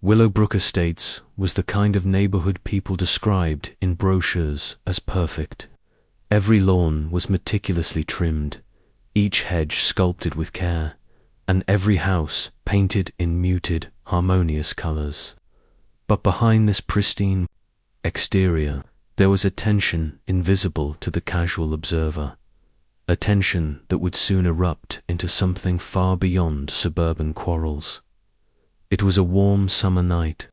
Willowbrook Estates was the kind of neighborhood people described in brochures as perfect. Every lawn was meticulously trimmed, each hedge sculpted with care, and every house painted in muted, harmonious colors. But behind this pristine exterior, there was a tension invisible to the casual observer, a tension that would soon erupt into something far beyond suburban quarrels. It was a warm summer night,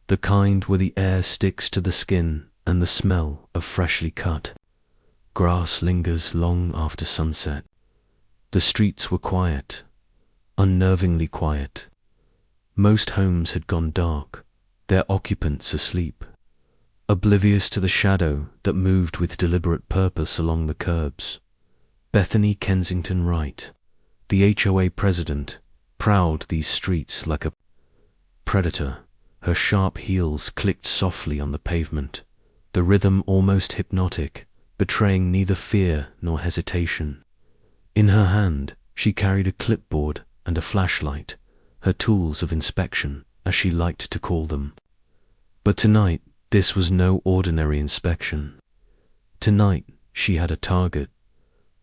the kind where the air sticks to the skin and the smell of freshly cut grass lingers long after sunset. The streets were quiet, unnervingly quiet. Most homes had gone dark, their occupants asleep, oblivious to the shadow that moved with deliberate purpose along the curbs. Bethany Kensington Wright, the HOA president, prowled these streets like a predator. Her sharp heels clicked softly on the pavement, the rhythm almost hypnotic, betraying neither fear nor hesitation. In her hand, she carried a clipboard and a flashlight, her tools of inspection, as she liked to call them. But tonight, this was no ordinary inspection. Tonight, she had a target.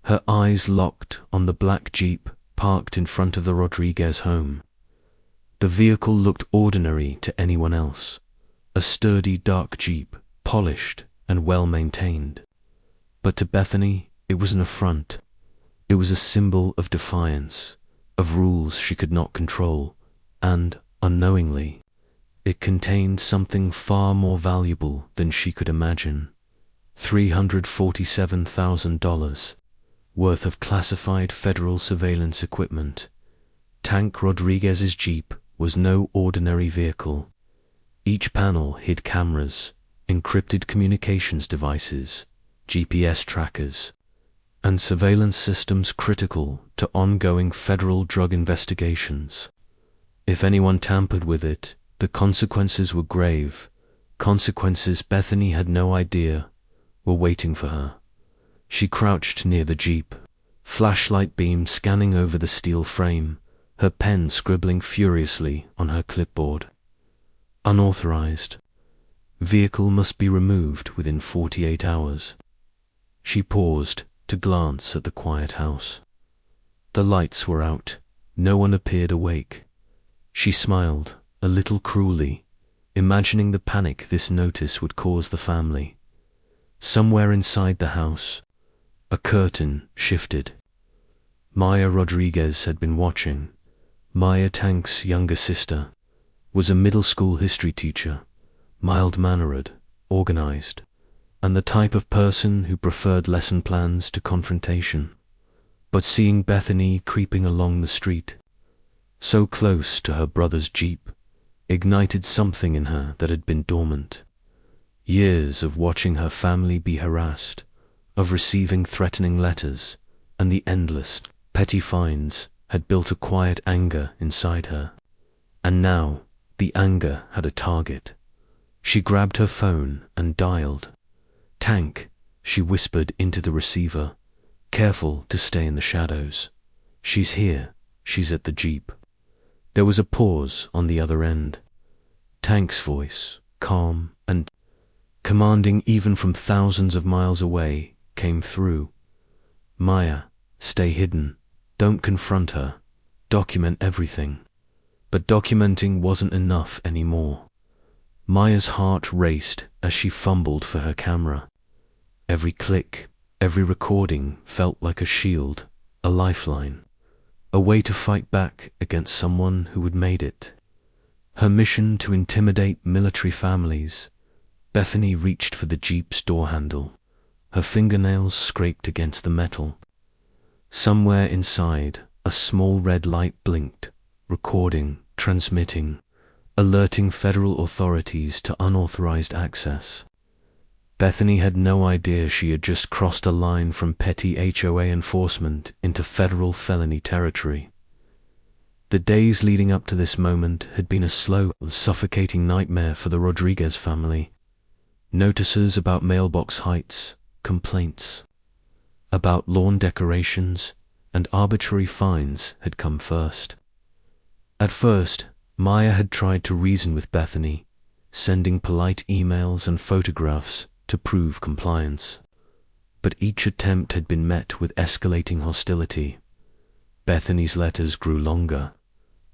Her eyes locked on the black Jeep parked in front of the Rodriguez home. The vehicle looked ordinary to anyone else, a sturdy dark Jeep, polished and well-maintained. But to Bethany, it was an affront. It was a symbol of defiance, of rules she could not control, and, unknowingly, it contained something far more valuable than she could imagine. $347,000 worth of classified federal surveillance equipment. Tank Rodriguez's Jeep was no ordinary vehicle. Each panel hid cameras, encrypted communications devices, GPS trackers, and surveillance systems critical to ongoing federal drug investigations. If anyone tampered with it, the consequences were grave, consequences Bethany had no idea were waiting for her. She crouched near the Jeep, flashlight beam scanning over the steel frame, her pen scribbling furiously on her clipboard. Unauthorized. Vehicle must be removed within 48 hours. She paused to glance at the quiet house. The lights were out. No one appeared awake. She smiled, a little cruelly, imagining the panic this notice would cause the family. Somewhere inside the house, a curtain shifted. Maya Rodriguez had been watching. Maya Tank's younger sister was a middle school history teacher, mild-mannered, organized, and the type of person who preferred lesson plans to confrontation. But seeing Bethany creeping along the street, so close to her brother's Jeep, ignited something in her that had been dormant. Years of watching her family be harassed, of receiving threatening letters, and the endless, petty fines had built a quiet anger inside her. And now, the anger had a target. She grabbed her phone and dialed. "Tank," she whispered into the receiver, careful to stay in the shadows. "She's here. She's at the Jeep." There was a pause on the other end. Tank's voice, calm and commanding even from thousands of miles away, came through. "Maya, stay hidden. Don't confront her. Document everything." But documenting wasn't enough anymore. Maya's heart raced as she fumbled for her camera. Every click, every recording felt like a shield, a lifeline, a way to fight back against someone who had made it. Her mission to intimidate military families. Bethany reached for the Jeep's door handle. Her fingernails scraped against the metal. Somewhere inside, a small red light blinked, recording, transmitting, alerting federal authorities to unauthorized access. Bethany had no idea she had just crossed a line from petty HOA enforcement into federal felony territory. The days leading up to this moment had been a slow, suffocating nightmare for the Rodriguez family. Notices about mailbox heights, complaints about lawn decorations, and arbitrary fines had come first. At first, Maya had tried to reason with Bethany, sending polite emails and photographs to prove compliance. But each attempt had been met with escalating hostility. Bethany's letters grew longer,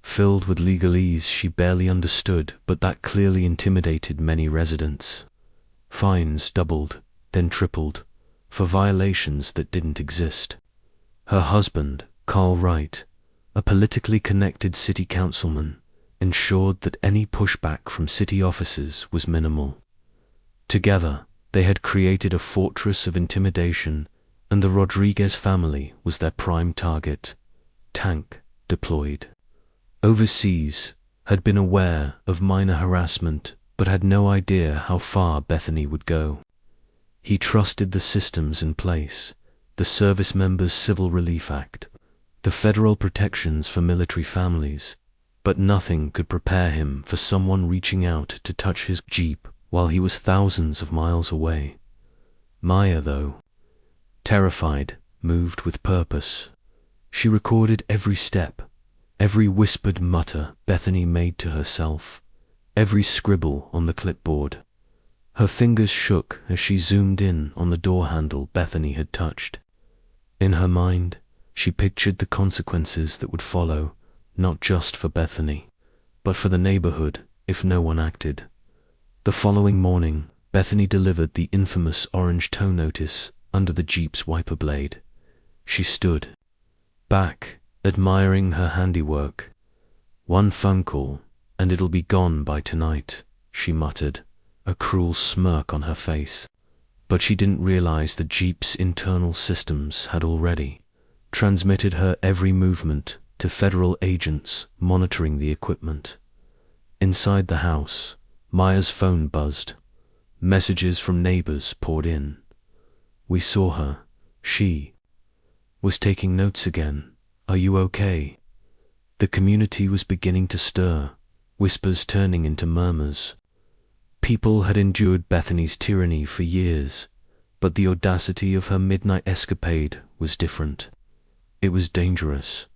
filled with legalese she barely understood but that clearly intimidated many residents. Fines doubled, then tripled, for violations that didn't exist. Her husband, Carl Wright, a politically connected city councilman, ensured that any pushback from city officers was minimal. Together, they had created a fortress of intimidation, and the Rodriguez family was their prime target. Tank, deployed overseas, had been aware of minor harassment but had no idea how far Bethany would go. He trusted the systems in place, the Service Members' Civil Relief Act, the federal protections for military families, but nothing could prepare him for someone reaching out to touch his Jeep while he was thousands of miles away. Maya, though, terrified, moved with purpose. She recorded every step, every whispered mutter Bethany made to herself, every scribble on the clipboard. Her fingers shook as she zoomed in on the door handle Bethany had touched. In her mind, she pictured the consequences that would follow, not just for Bethany, but for the neighborhood if no one acted. The following morning, Bethany delivered the infamous orange tow notice under the Jeep's wiper blade. She stood back, admiring her handiwork. "One phone call, and it'll be gone by tonight," she muttered, a cruel smirk on her face. But she didn't realize the Jeep's internal systems had already transmitted her every movement to federal agents monitoring the equipment. Inside the house, Maya's phone buzzed. Messages from neighbors poured in. "We saw her. She was taking notes again. Are you okay?" The community was beginning to stir, whispers turning into murmurs. People had endured Bethany's tyranny for years, but the audacity of her midnight escapade was different. It was dangerous.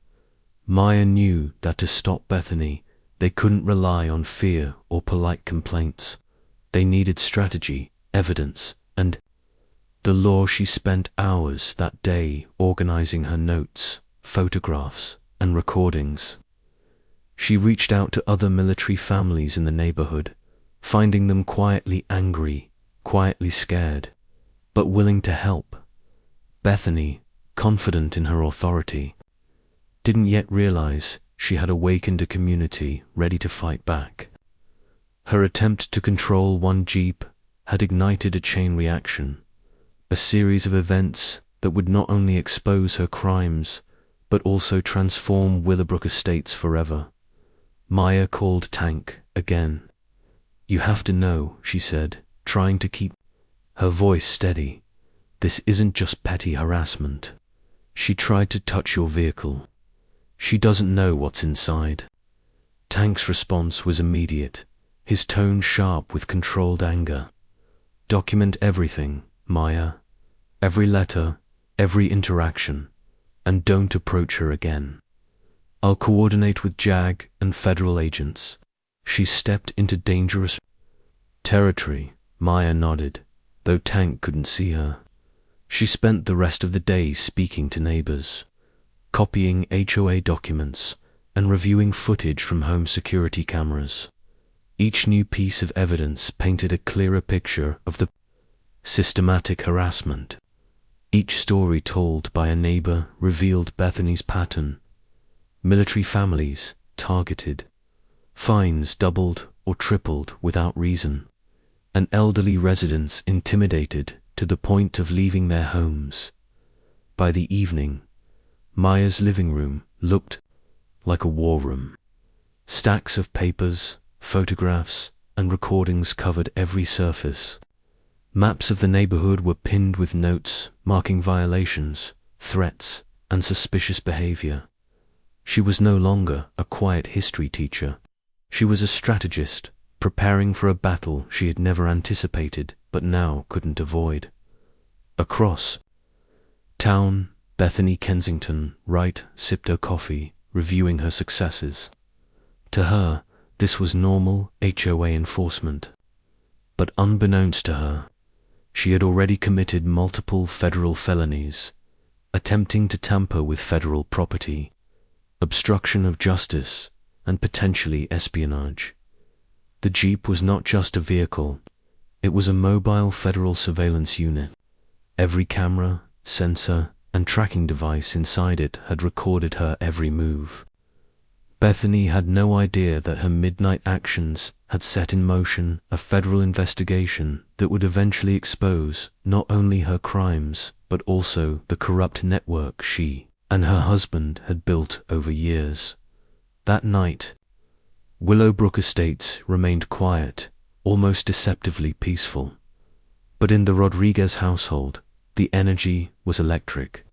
Maya knew that to stop Bethany, they couldn't rely on fear or polite complaints. They needed strategy, evidence, and the law. She spent hours that day organizing her notes, photographs, and recordings. She reached out to other military families in the neighborhood, finding them quietly angry, quietly scared, but willing to help. Bethany, confident in her authority, didn't yet realize she had awakened a community ready to fight back. Her attempt to control one Jeep had ignited a chain reaction, a series of events that would not only expose her crimes, but also transform Willowbrook Estates forever. Maya called Tank again. "You have to know," she said, trying to keep her voice steady. "This isn't just petty harassment. She tried to touch your vehicle. She doesn't know what's inside." Tank's response was immediate, his tone sharp with controlled anger. "Document everything, Maya. Every letter, every interaction, and don't approach her again. I'll coordinate with JAG and federal agents." She stepped into dangerous territory. Maya nodded, though Tank couldn't see her. She spent the rest of the day speaking to neighbors, copying HOA documents, and reviewing footage from home security cameras. Each new piece of evidence painted a clearer picture of the systematic harassment. Each story told by a neighbor revealed Bethany's pattern. Military families targeted, fines doubled or tripled without reason, and elderly residents intimidated to the point of leaving their homes. By the evening, Maya's living room looked like a war room. Stacks of papers, photographs, and recordings covered every surface. Maps of the neighborhood were pinned with notes marking violations, threats, and suspicious behavior. She was no longer a quiet history teacher. She was a strategist, preparing for a battle she had never anticipated but now couldn't avoid. Across town, Bethany Kensington Wright sipped her coffee, reviewing her successes. To her, This was normal HOA enforcement. But unbeknownst to her, she had already committed multiple federal felonies, attempting to tamper with federal property, obstruction of justice, and potentially espionage. The Jeep was not just a vehicle, it was a mobile federal surveillance unit. Every camera, sensor, and tracking device inside it had recorded her every move. Bethany had no idea that her midnight actions had set in motion a federal investigation that would eventually expose not only her crimes, but also the corrupt network she and her husband had built over years. That night, Willowbrook Estates remained quiet, almost deceptively peaceful. But in the Rodriguez household, the energy was electric.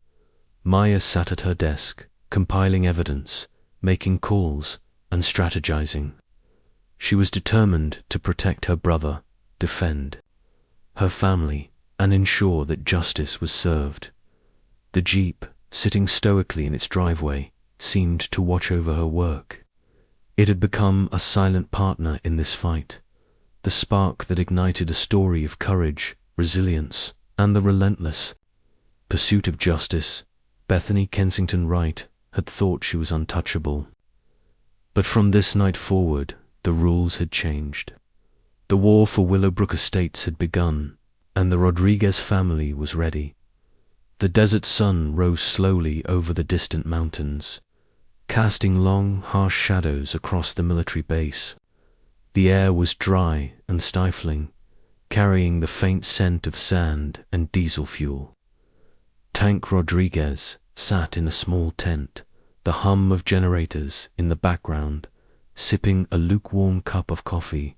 Maya sat at her desk, compiling evidence, making calls, and strategizing. She was determined to protect her brother, defend her family, and ensure that justice was served. The Jeep, sitting stoically in its driveway, seemed to watch over her work. It had become a silent partner in this fight, the spark that ignited a story of courage, resilience, and the relentless pursuit of justice. Bethany Kensington Wright had thought she was untouchable. But from this night forward, the rules had changed. The war for Willowbrook Estates had begun, and the Rodriguez family was ready. The desert sun rose slowly over the distant mountains, casting long, harsh shadows across the military base. The air was dry and stifling, carrying the faint scent of sand and diesel fuel. Tank Rodriguez sat in a small tent, the hum of generators in the background, sipping a lukewarm cup of coffee.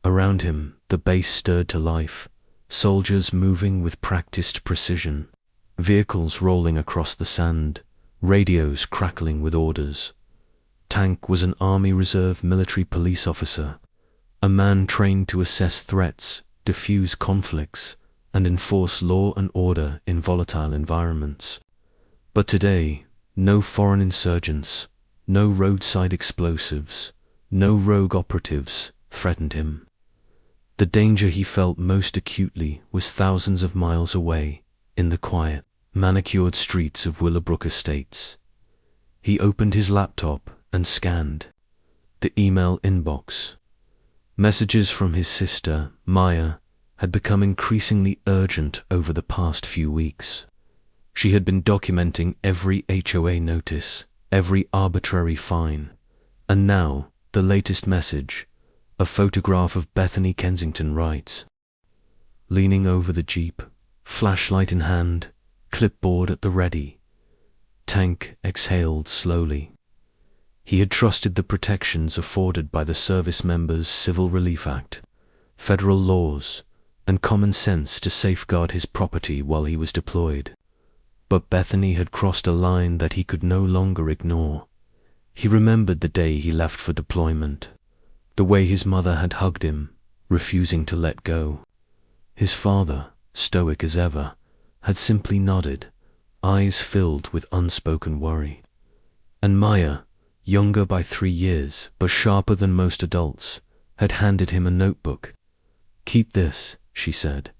Around him, the base stirred to life, soldiers moving with practiced precision, vehicles rolling across the sand, radios crackling with orders. Tank was an Army Reserve military police officer, a man trained to assess threats, diffuse conflicts, and enforce law and order in volatile environments. But today, no foreign insurgents, no roadside explosives, no rogue operatives threatened him. The danger he felt most acutely was thousands of miles away, in the quiet, manicured streets of Willowbrook Estates. He opened his laptop and scanned the email inbox. Messages from his sister, Maya, had become increasingly urgent over the past few weeks. She had been documenting every HOA notice, every arbitrary fine, and now the latest message, a photograph of Bethany Kensington Wright. Leaning over the Jeep, flashlight in hand, clipboard at the ready, Tank exhaled slowly. He had trusted the protections afforded by the Service Members' Civil Relief Act, federal laws, and common sense to safeguard his property while he was deployed. But Bethany had crossed a line that he could no longer ignore. He remembered the day he left for deployment, the way his mother had hugged him, refusing to let go. His father, stoic as ever, had simply nodded, eyes filled with unspoken worry. And Maya, younger by 3 years but sharper than most adults, had handed him a notebook. "Keep this," she said.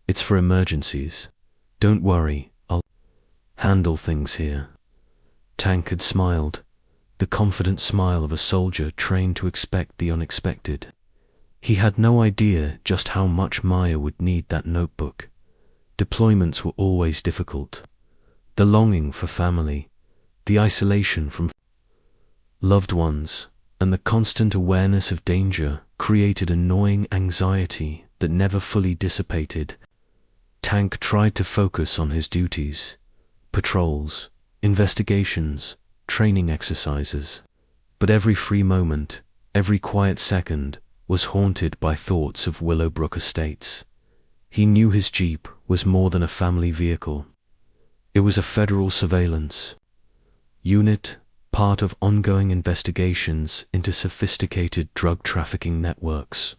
"It's for emergencies. Don't worry, I'll handle things here." Tank had smiled, the confident smile of a soldier trained to expect the unexpected. He had no idea just how much Maya would need that notebook. Deployments were always difficult. The longing for family, the isolation from loved ones, and the constant awareness of danger created a gnawing anxiety that never fully dissipated. Tank tried to focus on his duties, patrols, investigations, training exercises, but every free moment, every quiet second, was haunted by thoughts of Willowbrook Estates. He knew his Jeep was more than a family vehicle. It was a federal surveillance unit, part of ongoing investigations into sophisticated drug trafficking networks.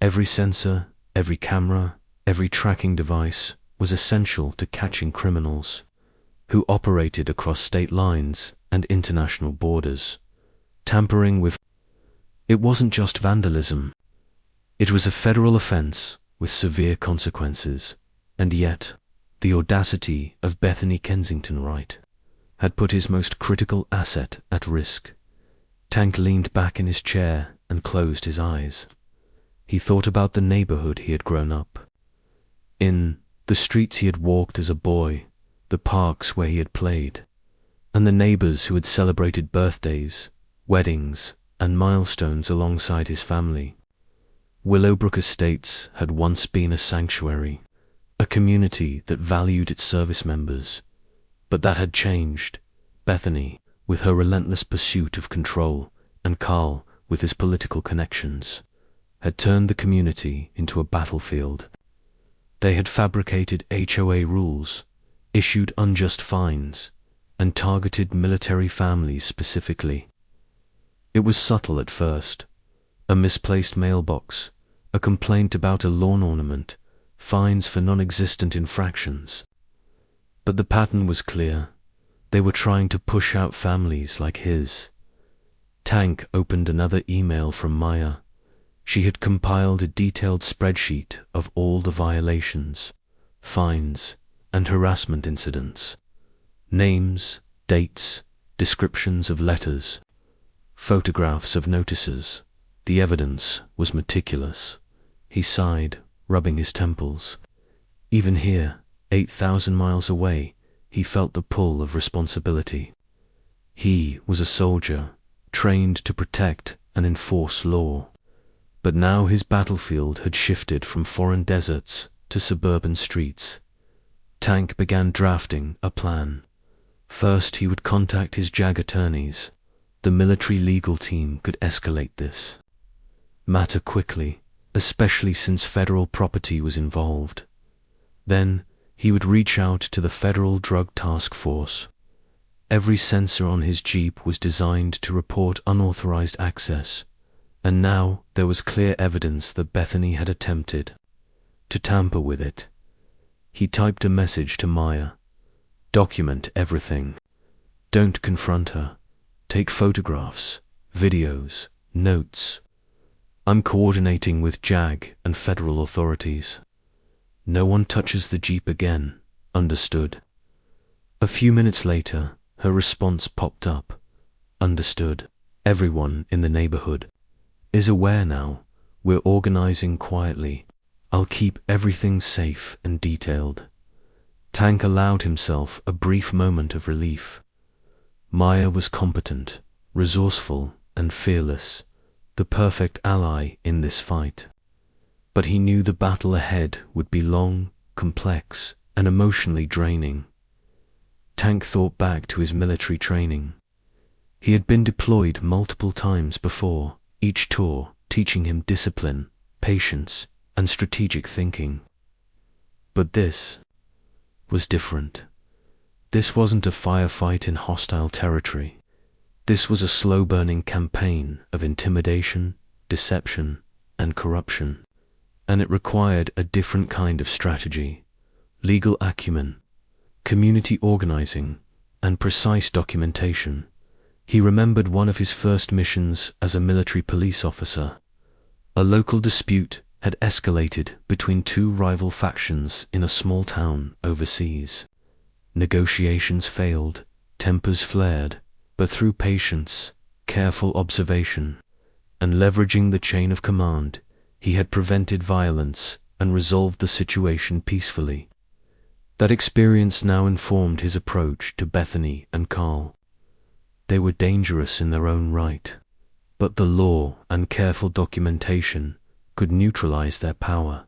Every sensor, every camera, every tracking device was essential to catching criminals who operated across state lines and international borders. Tampering with It wasn't just vandalism. It was a federal offense with severe consequences, and yet, the audacity of Bethany Kensington Wright had put his most critical asset at risk. Tank leaned back in his chair and closed his eyes. He thought about the neighborhood he had grown up in, the streets he had walked as a boy, the parks where he had played, and the neighbors who had celebrated birthdays, weddings, and milestones alongside his family. Willowbrook Estates had once been a sanctuary, a community that valued its service members, but that had changed. Bethany, with her relentless pursuit of control, and Carl, with his political connections, had turned the community into a battlefield. They had fabricated HOA rules, issued unjust fines, and targeted military families specifically. It was subtle at first. A misplaced mailbox, a complaint about a lawn ornament, fines for non-existent infractions. But the pattern was clear. They were trying to push out families like his. Tank opened another email from Maya. She had compiled a detailed spreadsheet of all the violations, fines, and harassment incidents. Names, dates, descriptions of letters, photographs of notices. The evidence was meticulous. He sighed, rubbing his temples. Even here, 8,000 miles away, he felt the pull of responsibility. He was a soldier, trained to protect and enforce law. But now his battlefield had shifted from foreign deserts to suburban streets. Tank began drafting a plan. First, he would contact his JAG attorneys. The military legal team could escalate this matter quickly, especially since federal property was involved. Then, he would reach out to the Federal Drug Task Force. Every sensor on his Jeep was designed to report unauthorized access, and now there was clear evidence that Bethany had attempted to tamper with it. He typed a message to Maya. Document everything. Don't confront her. Take photographs, videos, notes. I'm coordinating with JAG and federal authorities. No one touches the Jeep again. Understood. A few minutes later, her response popped up. Understood. Everyone in the neighborhood is aware now. We're organizing quietly. I'll keep everything safe and detailed. Tank allowed himself a brief moment of relief. Maya was competent, resourceful, and fearless, the perfect ally in this fight. But he knew the battle ahead would be long, complex, and emotionally draining. Tank thought back to his military training. He had been deployed multiple times before, each tour teaching him discipline, patience, and strategic thinking. But this was different. This wasn't a firefight in hostile territory. This was a slow-burning campaign of intimidation, deception, and corruption, and it required a different kind of strategy, legal acumen, community organizing, and precise documentation. He remembered one of his first missions as a military police officer. A local dispute had escalated between two rival factions in a small town overseas. Negotiations failed, tempers flared, but through patience, careful observation, and leveraging the chain of command, he had prevented violence and resolved the situation peacefully. That experience now informed his approach to Bethany and Carl. They were dangerous in their own right, but the law and careful documentation could neutralize their power.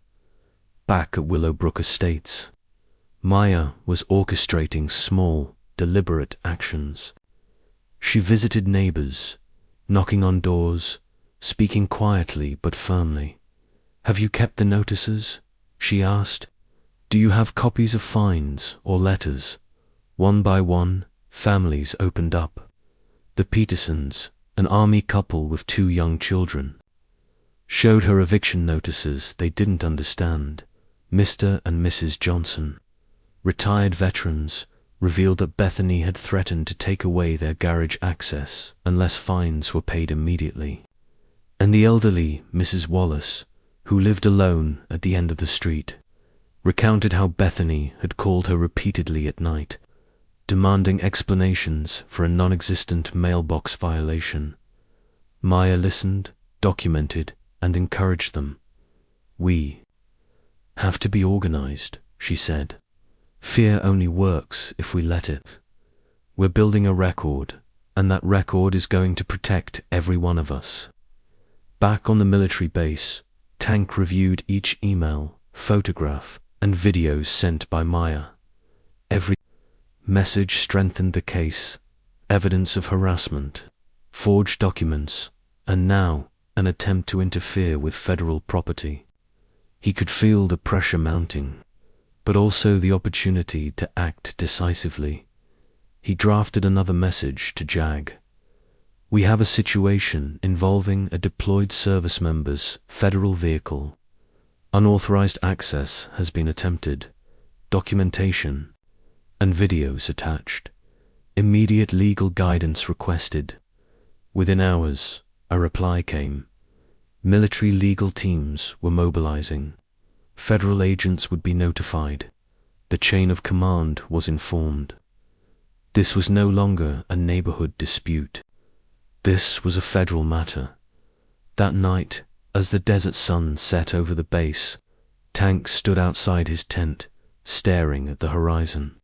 Back at Willowbrook Estates, Maya was orchestrating small, deliberate actions. She visited neighbors, knocking on doors, speaking quietly but firmly. "Have you kept the notices?" she asked. "Do you have copies of fines or letters?" One by one, families opened up. The Petersons, an army couple with 2 young children, showed her eviction notices they didn't understand. Mr. and Mrs. Johnson, retired veterans, revealed that Bethany had threatened to take away their garage access unless fines were paid immediately. And the elderly Mrs. Wallace, who lived alone at the end of the street, recounted how Bethany had called her repeatedly at night, demanding explanations for a non-existent mailbox violation. Maya listened, documented, and encouraged them. "We have to be organized," she said. "Fear only works if we let it. We're building a record, and that record is going to protect every one of us." Back on the military base, Tank reviewed each email, photograph, and videos sent by Maya. Every message strengthened the case: evidence of harassment, forged documents, and now an attempt to interfere with federal property. He could feel the pressure mounting, but also the opportunity to act decisively. He drafted another message to JAG. "We have a situation involving a deployed service member's federal vehicle. Unauthorized access has been attempted. Documentation and videos attached. Immediate legal guidance requested." Within hours, a reply came. Military legal teams were mobilizing. Federal agents would be notified. The chain of command was informed. This was no longer a neighborhood dispute. This was a federal matter. That night, as the desert sun set over the base, Tank stood outside his tent, staring at the horizon.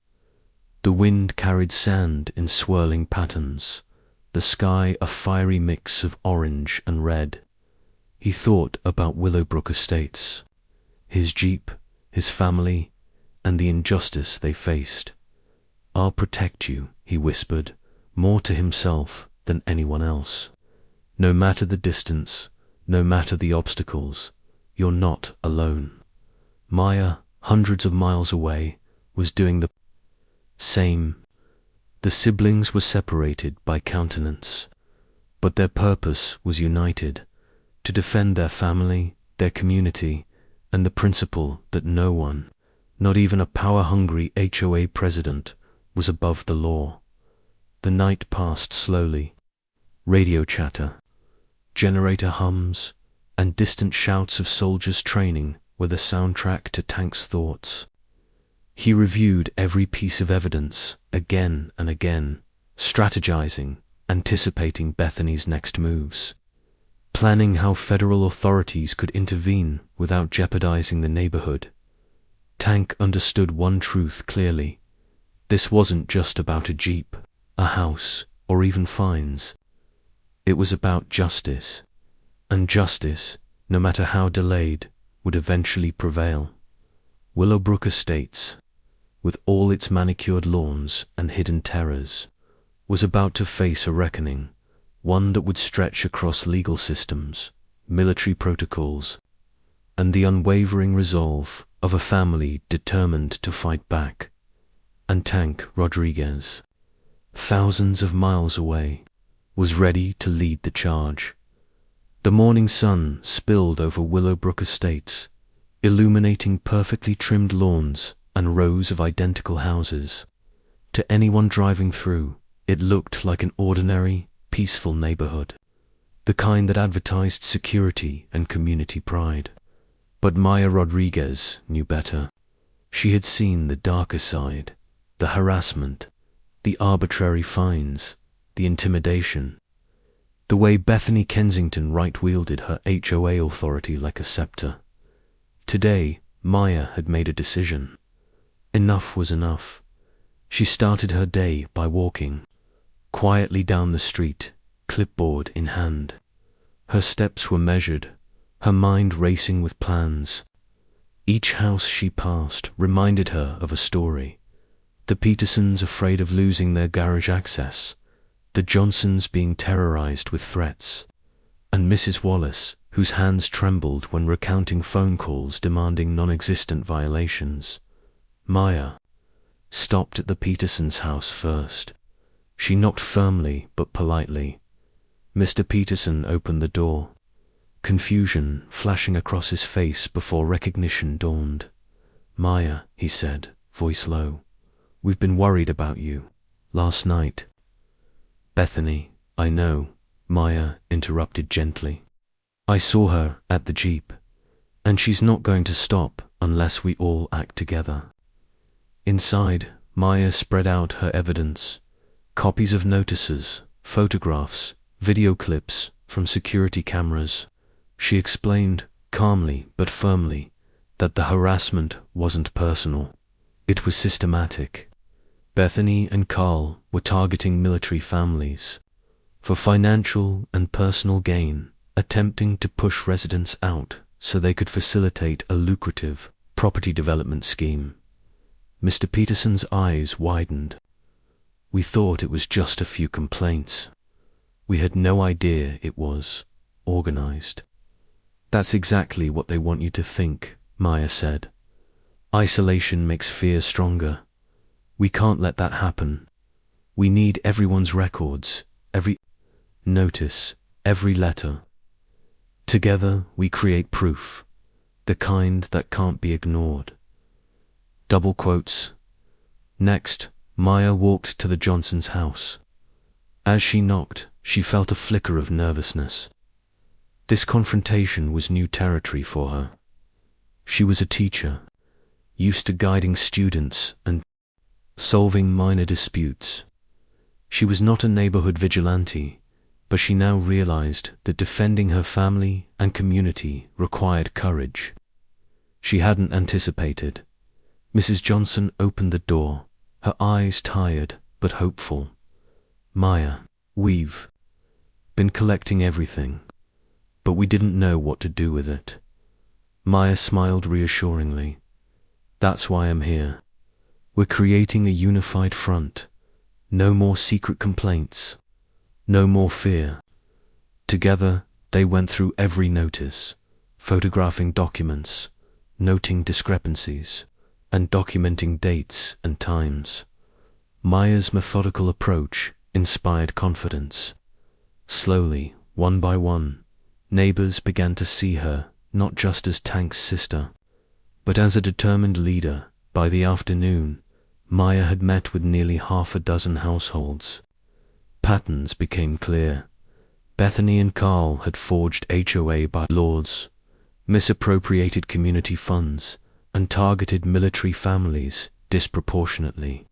The wind carried sand in swirling patterns, the sky a fiery mix of orange and red. He thought about Willowbrook Estates, his Jeep, his family, and the injustice they faced. "I'll protect you," he whispered, more to himself than anyone else. "No matter the distance, no matter the obstacles, you're not alone." Maya, hundreds of miles away, was doing the same. The siblings were separated by continents, but their purpose was united: to defend their family, their community, and the principle that no one, not even a power-hungry HOA president, was above the law. The night passed slowly. Radio chatter, generator hums, and distant shouts of soldiers training were the soundtrack to Tank's thoughts. He reviewed every piece of evidence again and again, strategizing, anticipating Bethany's next moves, planning how federal authorities could intervene without jeopardizing the neighborhood. Tank understood one truth clearly: this wasn't just about a Jeep, a house, or even fines. It was about justice, and justice, no matter how delayed, would eventually prevail. Willowbrook Estates, with all its manicured lawns and hidden terrors, was about to face a reckoning, one that would stretch across legal systems, military protocols, and the unwavering resolve of a family determined to fight back. And Tank Rodriguez, thousands of miles away, was ready to lead the charge. The morning sun spilled over Willowbrook Estates, illuminating perfectly trimmed lawns and rows of identical houses. To anyone driving through, it looked like an ordinary, peaceful neighborhood, the kind that advertised security and community pride. But Maya Rodriguez knew better. She had seen the darker side, the harassment, the arbitrary fines, the intimidation, the way Bethany Kensington right-wielded her HOA authority like a scepter. Today, Maya had made a decision. Enough was enough. She started her day by walking quietly down the street, clipboard in hand. Her steps were measured, her mind racing with plans. Each house she passed reminded her of a story: the Petersons afraid of losing their garage access, the Johnsons being terrorized with threats, and Mrs. Wallace, whose hands trembled when recounting phone calls demanding non-existent violations. Maya stopped at the Petersons' house first. She knocked firmly but politely. Mr. Peterson opened the door, confusion flashing across his face before recognition dawned. "Maya," he said, voice low, "we've been worried about you. Last night." "Bethany, I know," Maya interrupted gently. I saw her at the Jeep, and she's not going to stop unless we all act together. Inside, Maya spread out her evidence, copies of notices, photographs, video clips from security cameras. She explained, calmly but firmly, that the harassment wasn't personal. It was systematic. Bethany and Carl were targeting military families for financial and personal gain, attempting to push residents out so they could facilitate a lucrative property development scheme. Mr. Peterson's eyes widened. We thought it was just a few complaints. We had no idea it was organized. That's exactly what they want you to think, Maya said. Isolation makes fear stronger. We can't let that happen. We need everyone's records, every notice, every letter. Together we create proof, the kind that can't be ignored. Double quotes. Next, Maya walked to the Johnsons' house. As she knocked, she felt a flicker of nervousness. This confrontation was new territory for her. She was a teacher, used to guiding students and solving minor disputes. She was not a neighborhood vigilante, but she now realized that defending her family and community required courage. She hadn't anticipated. Mrs. Johnson opened the door, her eyes tired but hopeful. Maya, we've been collecting everything, but we didn't know what to do with it. Maya smiled reassuringly. That's why I'm here. We're creating a unified front. No more secret complaints. No more fear. Together, they went through every notice, photographing documents, noting discrepancies, and documenting dates and times. Maya's methodical approach inspired confidence. Slowly, one by one, neighbors began to see her not just as Tank's sister, but as a determined leader. By the afternoon, Maya had met with nearly half a dozen households. Patterns became clear. Bethany and Carl had forged HOA bylaws, misappropriated community funds, and targeted military families disproportionately.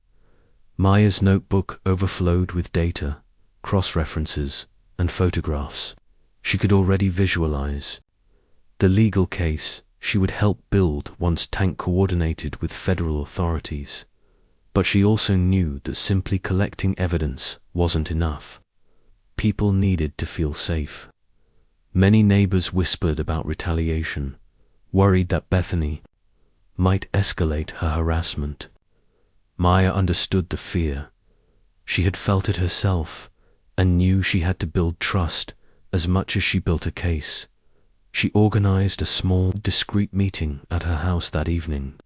Maya's notebook overflowed with data, cross-references, and photographs. She could already visualize the legal case she would help build once Tank coordinated with federal authorities. But she also knew that simply collecting evidence wasn't enough. People needed to feel safe. Many neighbors whispered about retaliation, worried that Bethany might escalate her harassment. Maya understood the fear. She had felt it herself and knew she had to build trust as much as she built a case. She organized a small, discreet meeting at her house that evening.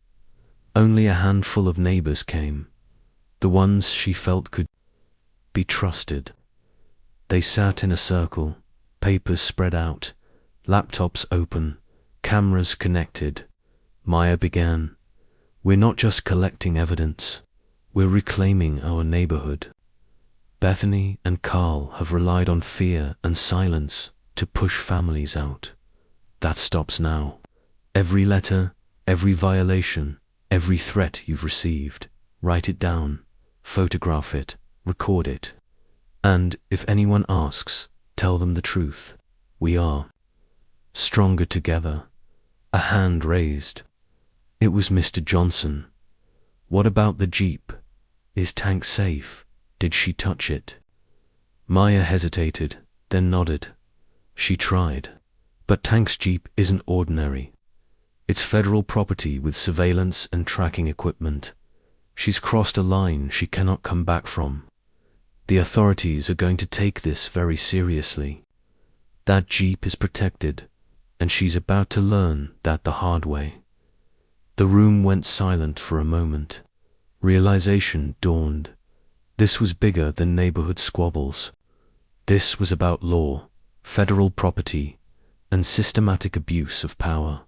Only a handful of neighbors came, the ones she felt could be trusted. They sat in a circle, papers spread out, laptops open, cameras connected. Maya began, "We're not just collecting evidence, we're reclaiming our neighborhood. Bethany and Carl have relied on fear and silence to push families out. That stops now. Every letter, every violation, every threat you've received, write it down, photograph it, record it. And if anyone asks, tell them the truth. We are stronger together." A hand raised. It was Mr. Johnson. "What about the Jeep? Is Tank safe? Did she touch it?" Maya hesitated, then nodded. She tried. But Tank's Jeep isn't ordinary. It's federal property with surveillance and tracking equipment. She's crossed a line she cannot come back from. The authorities are going to take this very seriously. That Jeep is protected, and she's about to learn that the hard way. The room went silent for a moment. Realization dawned. This was bigger than neighborhood squabbles. This was about law, federal property, and systematic abuse of power.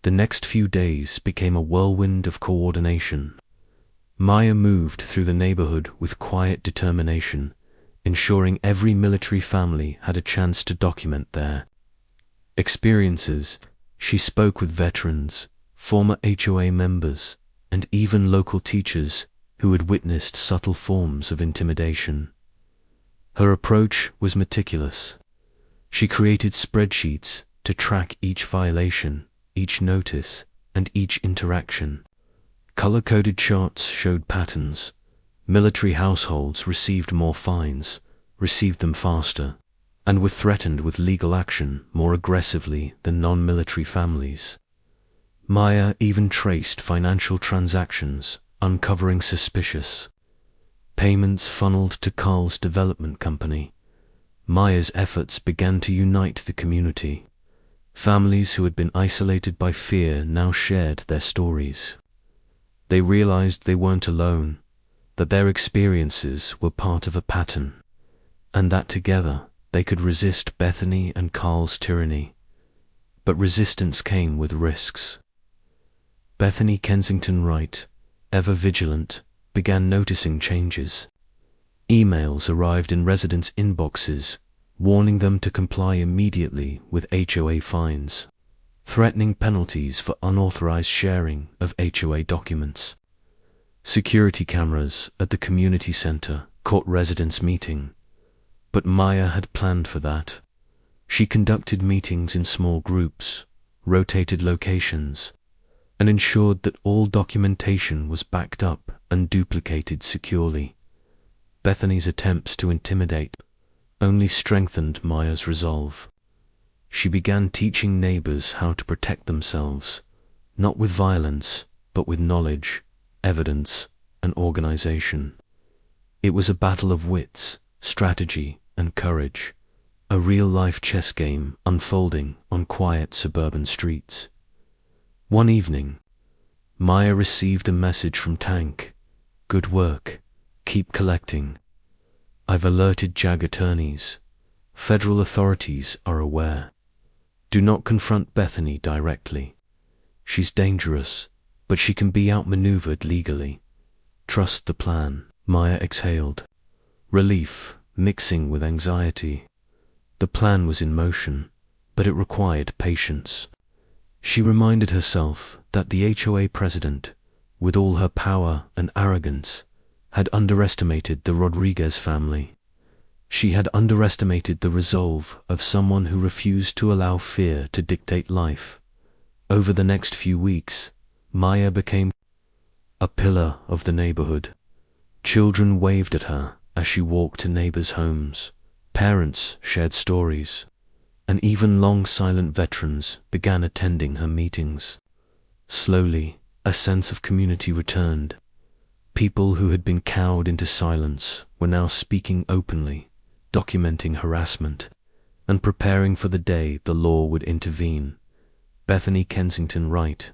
The next few days became a whirlwind of coordination. Maya moved through the neighborhood with quiet determination, ensuring every military family had a chance to document their experiences, she spoke with veterans, former HOA members, and even local teachers who had witnessed subtle forms of intimidation. Her approach was meticulous. She created spreadsheets to track each violation, each notice, and each interaction. Color-coded charts showed patterns. Military households received more fines, received them faster, and were threatened with legal action more aggressively than non-military families. Maya even traced financial transactions, uncovering suspicious payments funneled to Carl's development company. Maya's efforts began to unite the community. Families who had been isolated by fear now shared their stories. They realized they weren't alone, that their experiences were part of a pattern, and that together they could resist Bethany and Carl's tyranny. But resistance came with risks. Bethany Kensington Wright, ever vigilant, began noticing changes. Emails arrived in residents' inboxes, warning them to comply immediately with HOA fines, threatening penalties for unauthorized sharing of HOA documents. Security cameras at the community center caught residents meeting, but Maya had planned for that. She conducted meetings in small groups, rotated locations, and ensured that all documentation was backed up and duplicated securely. Bethany's attempts to intimidate only strengthened Maya's resolve. She began teaching neighbors how to protect themselves, not with violence, but with knowledge, evidence, and organization. It was a battle of wits, strategy, and courage, a real-life chess game unfolding on quiet suburban streets. One evening, Maya received a message from Tank. "Good work. Keep collecting. I've alerted JAG attorneys. Federal authorities are aware. Do not confront Bethany directly. She's dangerous, but she can be outmaneuvered legally. Trust the plan." Maya exhaled, relief mixing with anxiety. The plan was in motion, but it required patience. She reminded herself that the HOA president, with all her power and arrogance, had underestimated the Rodriguez family. She had underestimated the resolve of someone who refused to allow fear to dictate life. Over the next few weeks, Maya became a pillar of the neighborhood. Children waved at her as she walked to neighbors' homes. Parents shared stories, and even long silent veterans began attending her meetings. Slowly, a sense of community returned. People who had been cowed into silence were now speaking openly, documenting harassment, and preparing for the day the law would intervene. Bethany Kensington Wright,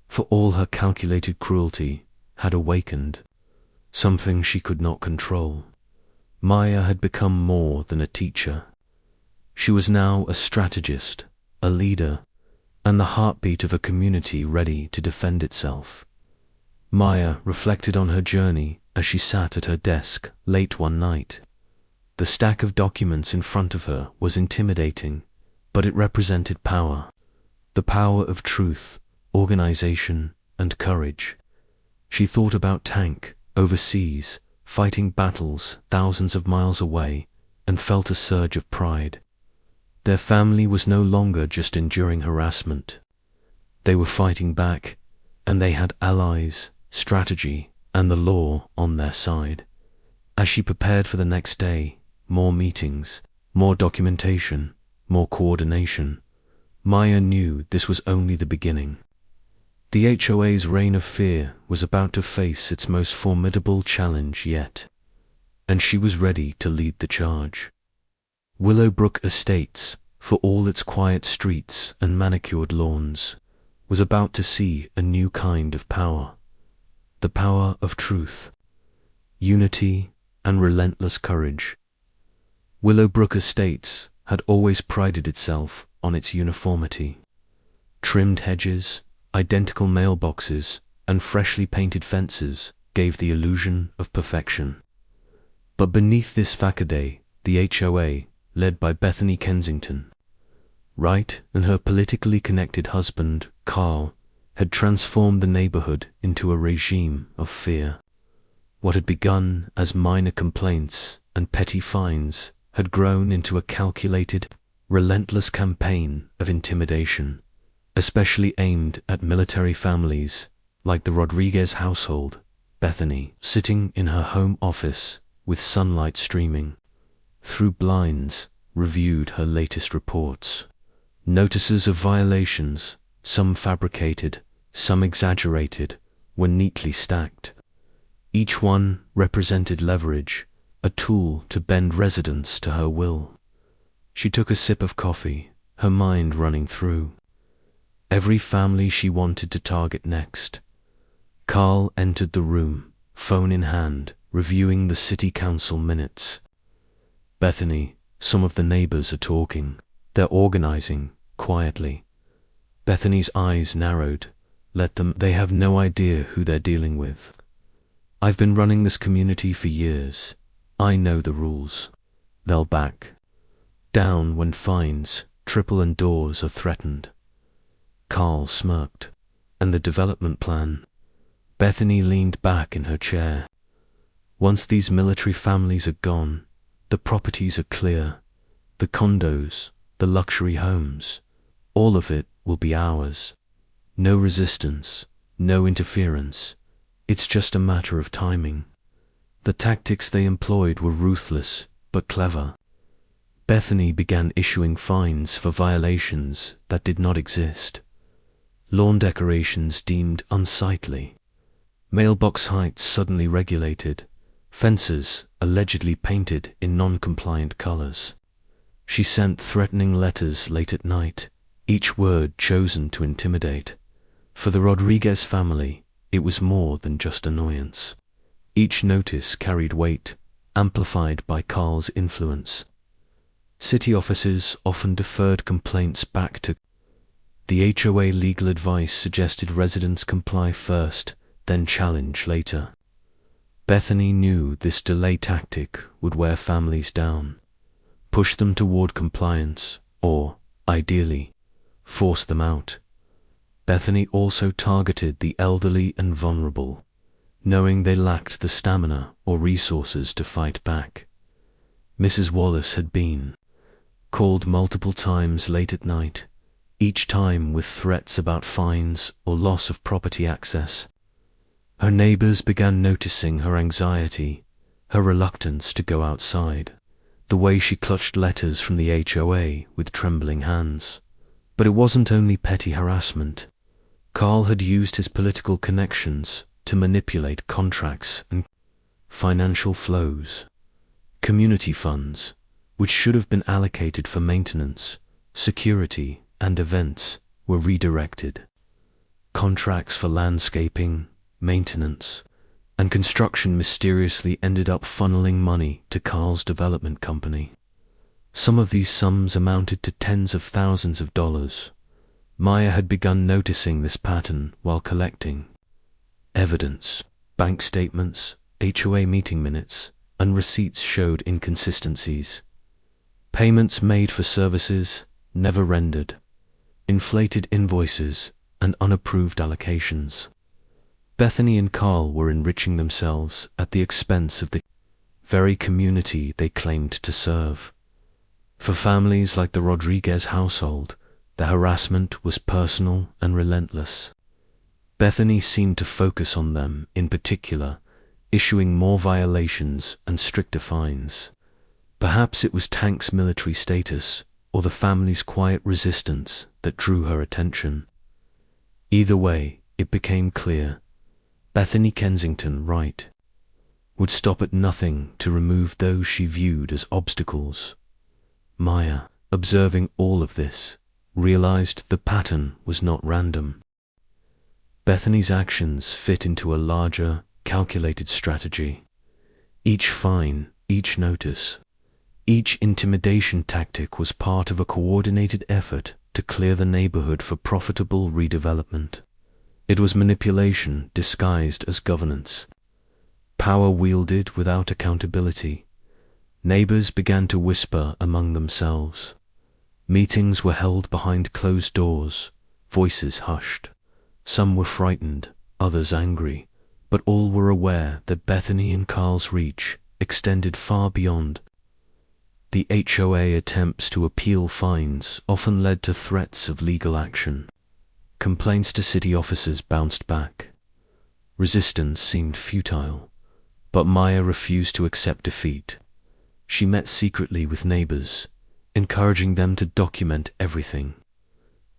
for all her calculated cruelty, had awakened, something she could not control. Maya had become more than a teacher. She was now a strategist, a leader, and the heartbeat of a community ready to defend itself. Maya reflected on her journey as she sat at her desk late one night. The stack of documents in front of her was intimidating, but it represented power. The power of truth, organization, and courage. She thought about Tank, overseas, fighting battles thousands of miles away, and felt a surge of pride. Their family was no longer just enduring harassment. They were fighting back, and they had allies, strategy, and the law on their side. As she prepared for the next day, more meetings, more documentation, more coordination, Maya knew this was only the beginning. The HOA's reign of fear was about to face its most formidable challenge yet, and she was ready to lead the charge. Willowbrook Estates, for all its quiet streets and manicured lawns, was about to see a new kind of power. The power of truth, unity, and relentless courage. Willowbrook Estates had always prided itself on its uniformity. Trimmed hedges, identical mailboxes, and freshly painted fences gave the illusion of perfection. But beneath this facade, the HOA, led by Bethany Kensington, Wright and her politically connected husband, Carl, had transformed the neighborhood into a regime of fear. What had begun as minor complaints and petty fines had grown into a calculated, relentless campaign of intimidation, especially aimed at military families like the Rodriguez household. Bethany, sitting in her home office with sunlight streaming through blinds, reviewed her latest reports. Notices of violations, some fabricated, some exaggerated, were neatly stacked. Each one represented leverage, a tool to bend residents to her will. She took a sip of coffee, her mind running through every family she wanted to target next. Carl entered the room, phone in hand, reviewing the city council minutes. Bethany, some of the neighbors are talking. They're organizing, quietly. Bethany's eyes narrowed. Let them, they have no idea who they're dealing with. I've been running this community for years. I know the rules. They'll back down when fines, triple and doors are threatened. Carl smirked. And the development plan? Bethany leaned back in her chair. Once these military families are gone, the properties are clear. The condos, the luxury homes, all of it will be ours. No resistance, no interference. It's just a matter of timing. The tactics they employed were ruthless, but clever. Bethany began issuing fines for violations that did not exist. Lawn decorations deemed unsightly. Mailbox heights suddenly regulated. Fences allegedly painted in non-compliant colors. She sent threatening letters late at night, each word chosen to intimidate. For the Rodriguez family, it was more than just annoyance. Each notice carried weight, amplified by Carl's influence. City offices often deferred complaints back to the HOA. Legal advice suggested residents comply first, then challenge later. Bethany knew this delay tactic would wear families down, push them toward compliance, or, ideally, force them out. Bethany also targeted the elderly and vulnerable, knowing they lacked the stamina or resources to fight back. Mrs. Wallace had been called multiple times late at night, each time with threats about fines or loss of property access. Her neighbors began noticing her anxiety, her reluctance to go outside, the way she clutched letters from the HOA with trembling hands. But it wasn't only petty harassment. Carl had used his political connections to manipulate contracts and financial flows. Community funds, which should have been allocated for maintenance, security, and events, were redirected. Contracts for landscaping, maintenance, and construction mysteriously ended up funneling money to Carl's development company. Some of these sums amounted to tens of thousands of dollars. Maya had begun noticing this pattern while collecting evidence. Bank statements, HOA meeting minutes, and receipts showed inconsistencies. Payments made for services never rendered, inflated invoices, and unapproved allocations. Bethany and Carl were enriching themselves at the expense of the very community they claimed to serve. For families like the Rodriguez household, the harassment was personal and relentless. Bethany seemed to focus on them in particular, issuing more violations and stricter fines. Perhaps it was Tank's military status or the family's quiet resistance that drew her attention. Either way, it became clear Bethany Kensington Wright would stop at nothing to remove those she viewed as obstacles. Maya, observing all of this, realized the pattern was not random. Bethany's actions fit into a larger, calculated strategy. Each fine, each notice, each intimidation tactic was part of a coordinated effort to clear the neighborhood for profitable redevelopment. It was manipulation disguised as governance. Power wielded without accountability. Neighbors began to whisper among themselves. Meetings were held behind closed doors, voices hushed. Some were frightened, others angry, but all were aware that Bethany and Carl's reach extended far beyond. The HOA attempts to appeal fines often led to threats of legal action. Complaints to city officers bounced back. Resistance seemed futile, but Maya refused to accept defeat. She met secretly with neighbors, encouraging them to document everything.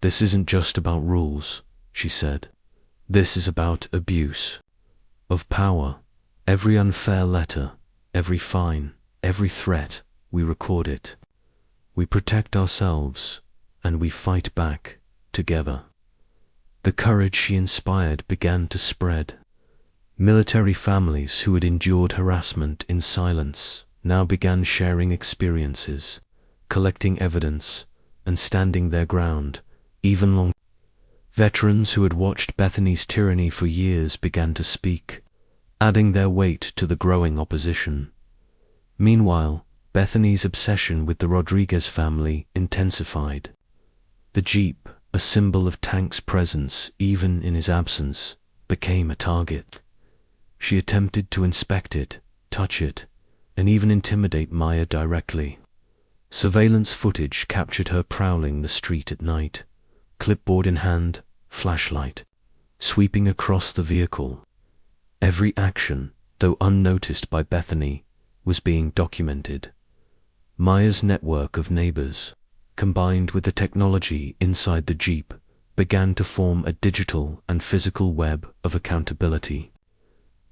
"This isn't just about rules," she said. "This is about abuse of power. Every unfair letter, every fine, every threat, we record it. We protect ourselves, and we fight back together." The courage she inspired began to spread. Military families who had endured harassment in silence now began sharing experiences, collecting evidence, and standing their ground, even long. Veterans who had watched Bethany's tyranny for years began to speak, adding their weight to the growing opposition. Meanwhile, Bethany's obsession with the Rodriguez family intensified. The Jeep, a symbol of Tank's presence even in his absence, became a target. She attempted to inspect it, touch it, and even intimidate Maya directly. Surveillance footage captured her prowling the street at night, clipboard in hand, flashlight, sweeping across the vehicle. Every action, though unnoticed by Bethany, was being documented. Maya's network of neighbors, combined with the technology inside the Jeep, began to form a digital and physical web of accountability.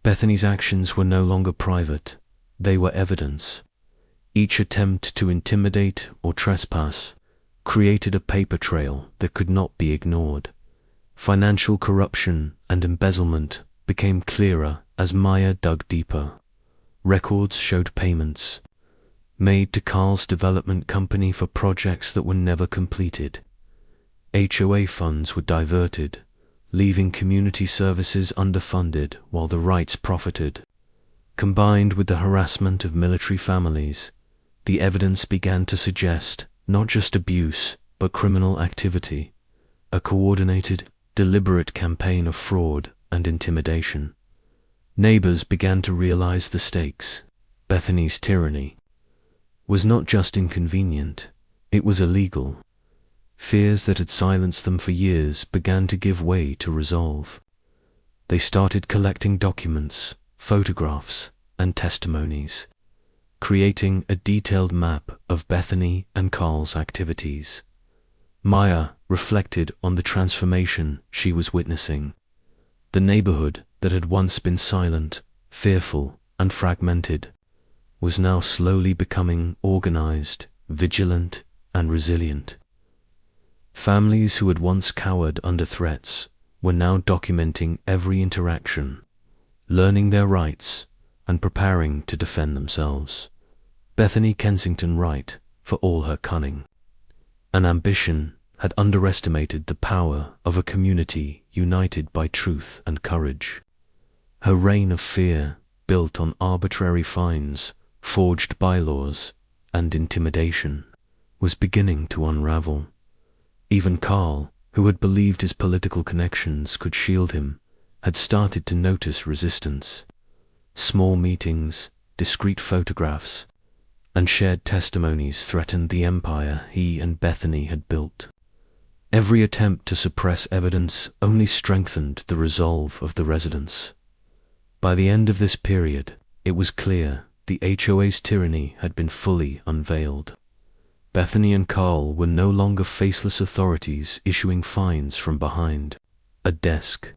Bethany's actions were no longer private, they were evidence. Each attempt to intimidate or trespass created a paper trail that could not be ignored. Financial corruption and embezzlement became clearer as Maya dug deeper. Records showed payments made to Carl's development company for projects that were never completed. HOA funds were diverted, leaving community services underfunded while the rights profited. Combined with the harassment of military families, the evidence began to suggest not just abuse, but criminal activity, a coordinated, deliberate campaign of fraud and intimidation. Neighbors began to realize the stakes. Bethany's tyranny was not just inconvenient, it was illegal. Fears that had silenced them for years began to give way to resolve. They started collecting documents, photographs, and testimonies, creating a detailed map of Bethany and Carl's activities. Maya reflected on the transformation she was witnessing. The neighborhood that had once been silent, fearful, and fragmented was now slowly becoming organized, vigilant, and resilient. Families who had once cowered under threats were now documenting every interaction, learning their rights, and preparing to defend themselves. Bethany Kensington Wright, for all her cunning and ambition, had underestimated the power of a community united by truth and courage. Her reign of fear, built on arbitrary fines, forged bylaws, and intimidation, was beginning to unravel. Even Carl, who had believed his political connections could shield him, had started to notice resistance. Small meetings, discreet photographs, and shared testimonies threatened the empire he and Bethany had built. Every attempt to suppress evidence only strengthened the resolve of the residents. By the end of this period, it was clear the HOA's tyranny had been fully unveiled. Bethany and Carl were no longer faceless authorities issuing fines from behind a desk.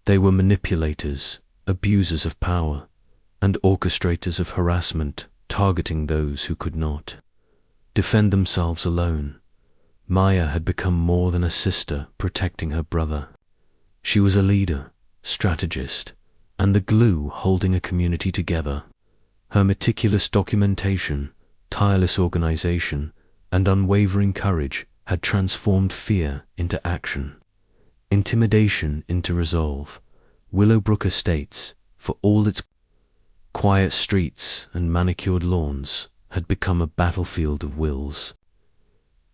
They were manipulators, abusers of power, and orchestrators of harassment targeting those who could not defend themselves alone. Maya had become more than a sister protecting her brother. She was a leader, strategist, and the glue holding a community together. Her meticulous documentation, tireless organization, and unwavering courage had transformed fear into action, intimidation into resolve. Willowbrook Estates, for all its quiet streets and manicured lawns, had become a battlefield of wills.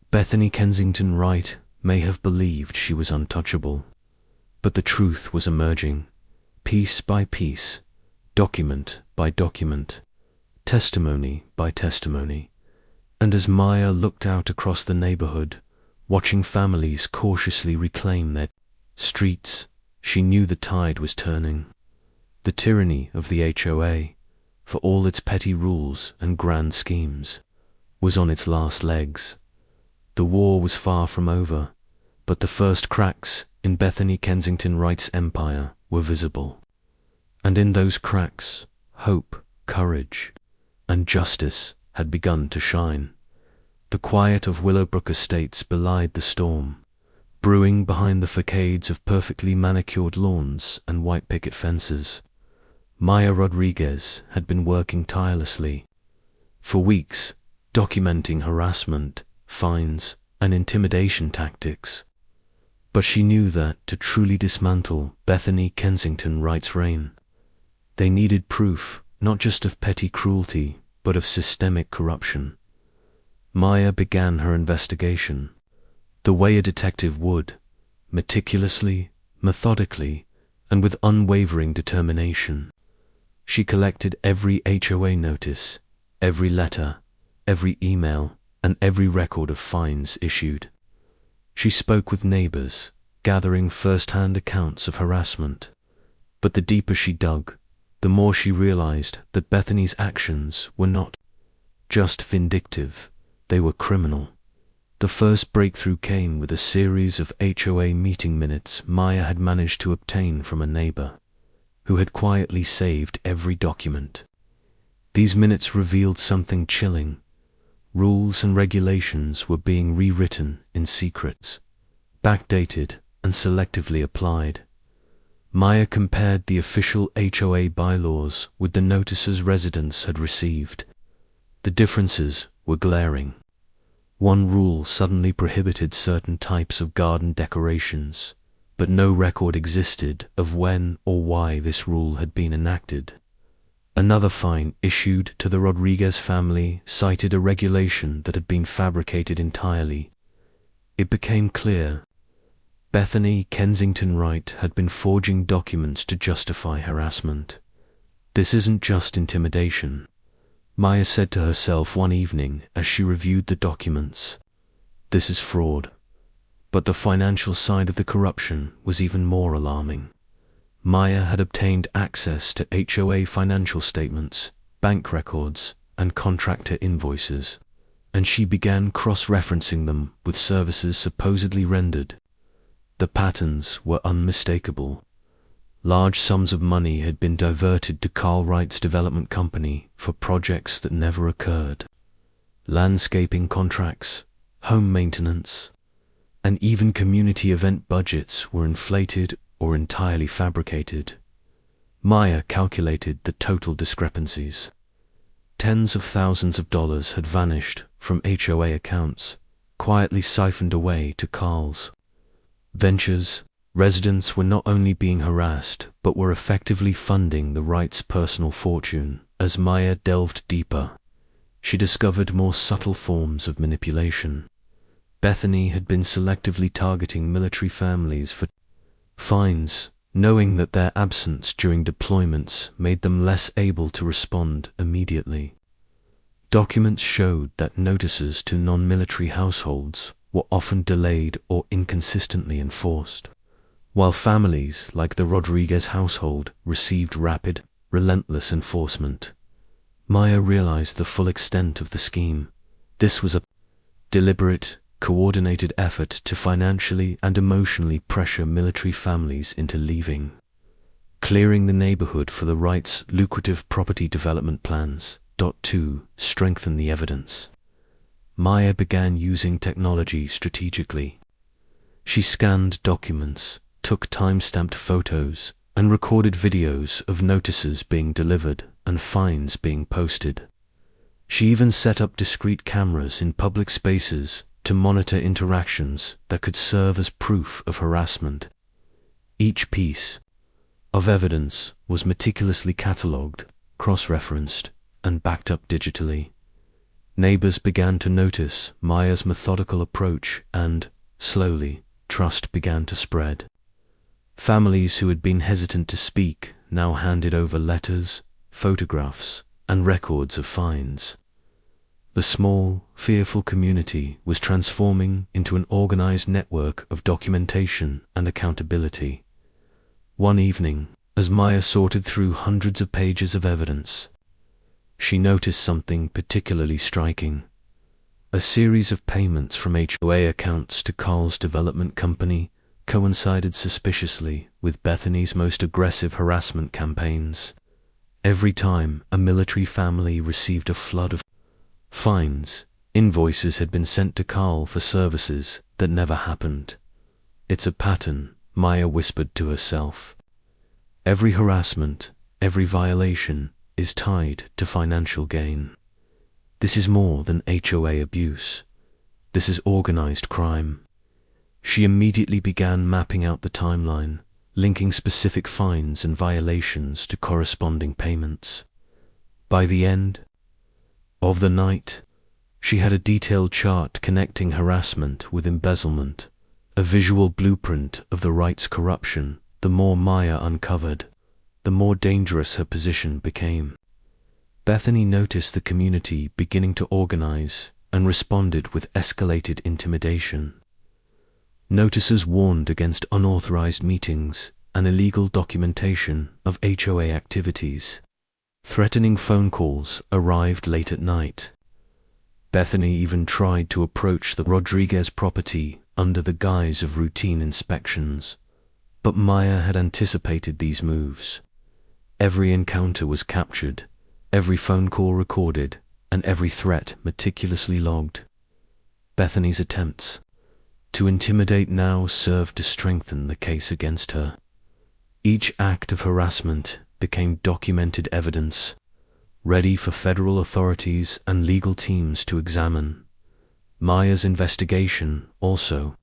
Bethany Kensington Wright may have believed she was untouchable, but the truth was emerging, piece by piece, document by document, testimony by testimony. And as Maya looked out across the neighborhood, watching families cautiously reclaim their streets, she knew the tide was turning. The tyranny of the HOA, for all its petty rules and grand schemes, was on its last legs. The war was far from over, but the first cracks in Bethany Kensington Wright's empire were visible. And in those cracks, hope, courage, and justice had begun to shine. The quiet of Willowbrook Estates belied the storm, brewing behind the facades of perfectly manicured lawns and white picket fences. Maya Rodriguez had been working tirelessly, for weeks, documenting harassment, fines, and intimidation tactics. But she knew that to truly dismantle Bethany Kensington Wright's reign, they needed proof not just of petty cruelty, but of systemic corruption. Maya began her investigation, the way a detective would, meticulously, methodically, and with unwavering determination. She collected every HOA notice, every letter, every email, and every record of fines issued. She spoke with neighbors, gathering first-hand accounts of harassment. But the deeper she dug, the more she realized that Bethany's actions were not just vindictive, they were criminal. The first breakthrough came with a series of HOA meeting minutes Maya had managed to obtain from a neighbor, who had quietly saved every document. These minutes revealed something chilling. Rules and regulations were being rewritten in secret, backdated, and selectively applied. Maya compared the official HOA bylaws with the notices residents had received. The differences were glaring. One rule suddenly prohibited certain types of garden decorations, but no record existed of when or why this rule had been enacted. Another fine issued to the Rodriguez family cited a regulation that had been fabricated entirely. It became clear Bethany Kensington Wright had been forging documents to justify harassment. This isn't just intimidation, Maya said to herself one evening as she reviewed the documents. This is fraud. But the financial side of the corruption was even more alarming. Maya had obtained access to HOA financial statements, bank records, and contractor invoices, and she began cross-referencing them with services supposedly rendered. The patterns were unmistakable. Large sums of money had been diverted to Carl Wright's development company for projects that never occurred. Landscaping contracts, home maintenance, and even community event budgets were inflated or entirely fabricated. Maya calculated the total discrepancies. Tens of thousands of dollars had vanished from HOA accounts, quietly siphoned away to Carl's ventures. Residents were not only being harassed, but were effectively funding the Wrights' personal fortune. As Maya delved deeper, she discovered more subtle forms of manipulation. Bethany had been selectively targeting military families for fines, knowing that their absence during deployments made them less able to respond immediately. Documents showed that notices to non-military households were often delayed or inconsistently enforced, while families like the Rodriguez household received rapid, relentless enforcement. Maya realized the full extent of the scheme. This was a deliberate, coordinated effort to financially and emotionally pressure military families into leaving, clearing the neighborhood for the Wrights' lucrative property development plans. To strengthen the evidence, Maya began using technology strategically. She scanned documents, took time-stamped photos, and recorded videos of notices being delivered and fines being posted. She even set up discrete cameras in public spaces to monitor interactions that could serve as proof of harassment. Each piece of evidence was meticulously catalogued, cross-referenced, and backed up digitally. Neighbors began to notice Maya's methodical approach and, slowly, trust began to spread. Families who had been hesitant to speak now handed over letters, photographs, and records of finds. The small, fearful community was transforming into an organized network of documentation and accountability. One evening, as Maya sorted through hundreds of pages of evidence, she noticed something particularly striking. A series of payments from HOA accounts to Carl's development company coincided suspiciously with Bethany's most aggressive harassment campaigns. Every time a military family received a flood of fines, invoices had been sent to Carl for services that never happened. It's a pattern, Maya whispered to herself. Every harassment, every violation is tied to financial gain. This is more than HOA abuse. This is organized crime. She immediately began mapping out the timeline, linking specific fines and violations to corresponding payments. By the end of the night, she had a detailed chart connecting harassment with embezzlement, a visual blueprint of the right's corruption. The more Maya uncovered, the more dangerous her position became. Bethany noticed the community beginning to organize and responded with escalated intimidation. Notices warned against unauthorized meetings and illegal documentation of HOA activities. Threatening phone calls arrived late at night. Bethany even tried to approach the Rodriguez property under the guise of routine inspections, but Maya had anticipated these moves. Every encounter was captured, every phone call recorded, and every threat meticulously logged. Bethany's attempts to intimidate now served to strengthen the case against her. Each act of harassment became documented evidence, ready for federal authorities and legal teams to examine. Maya's investigation also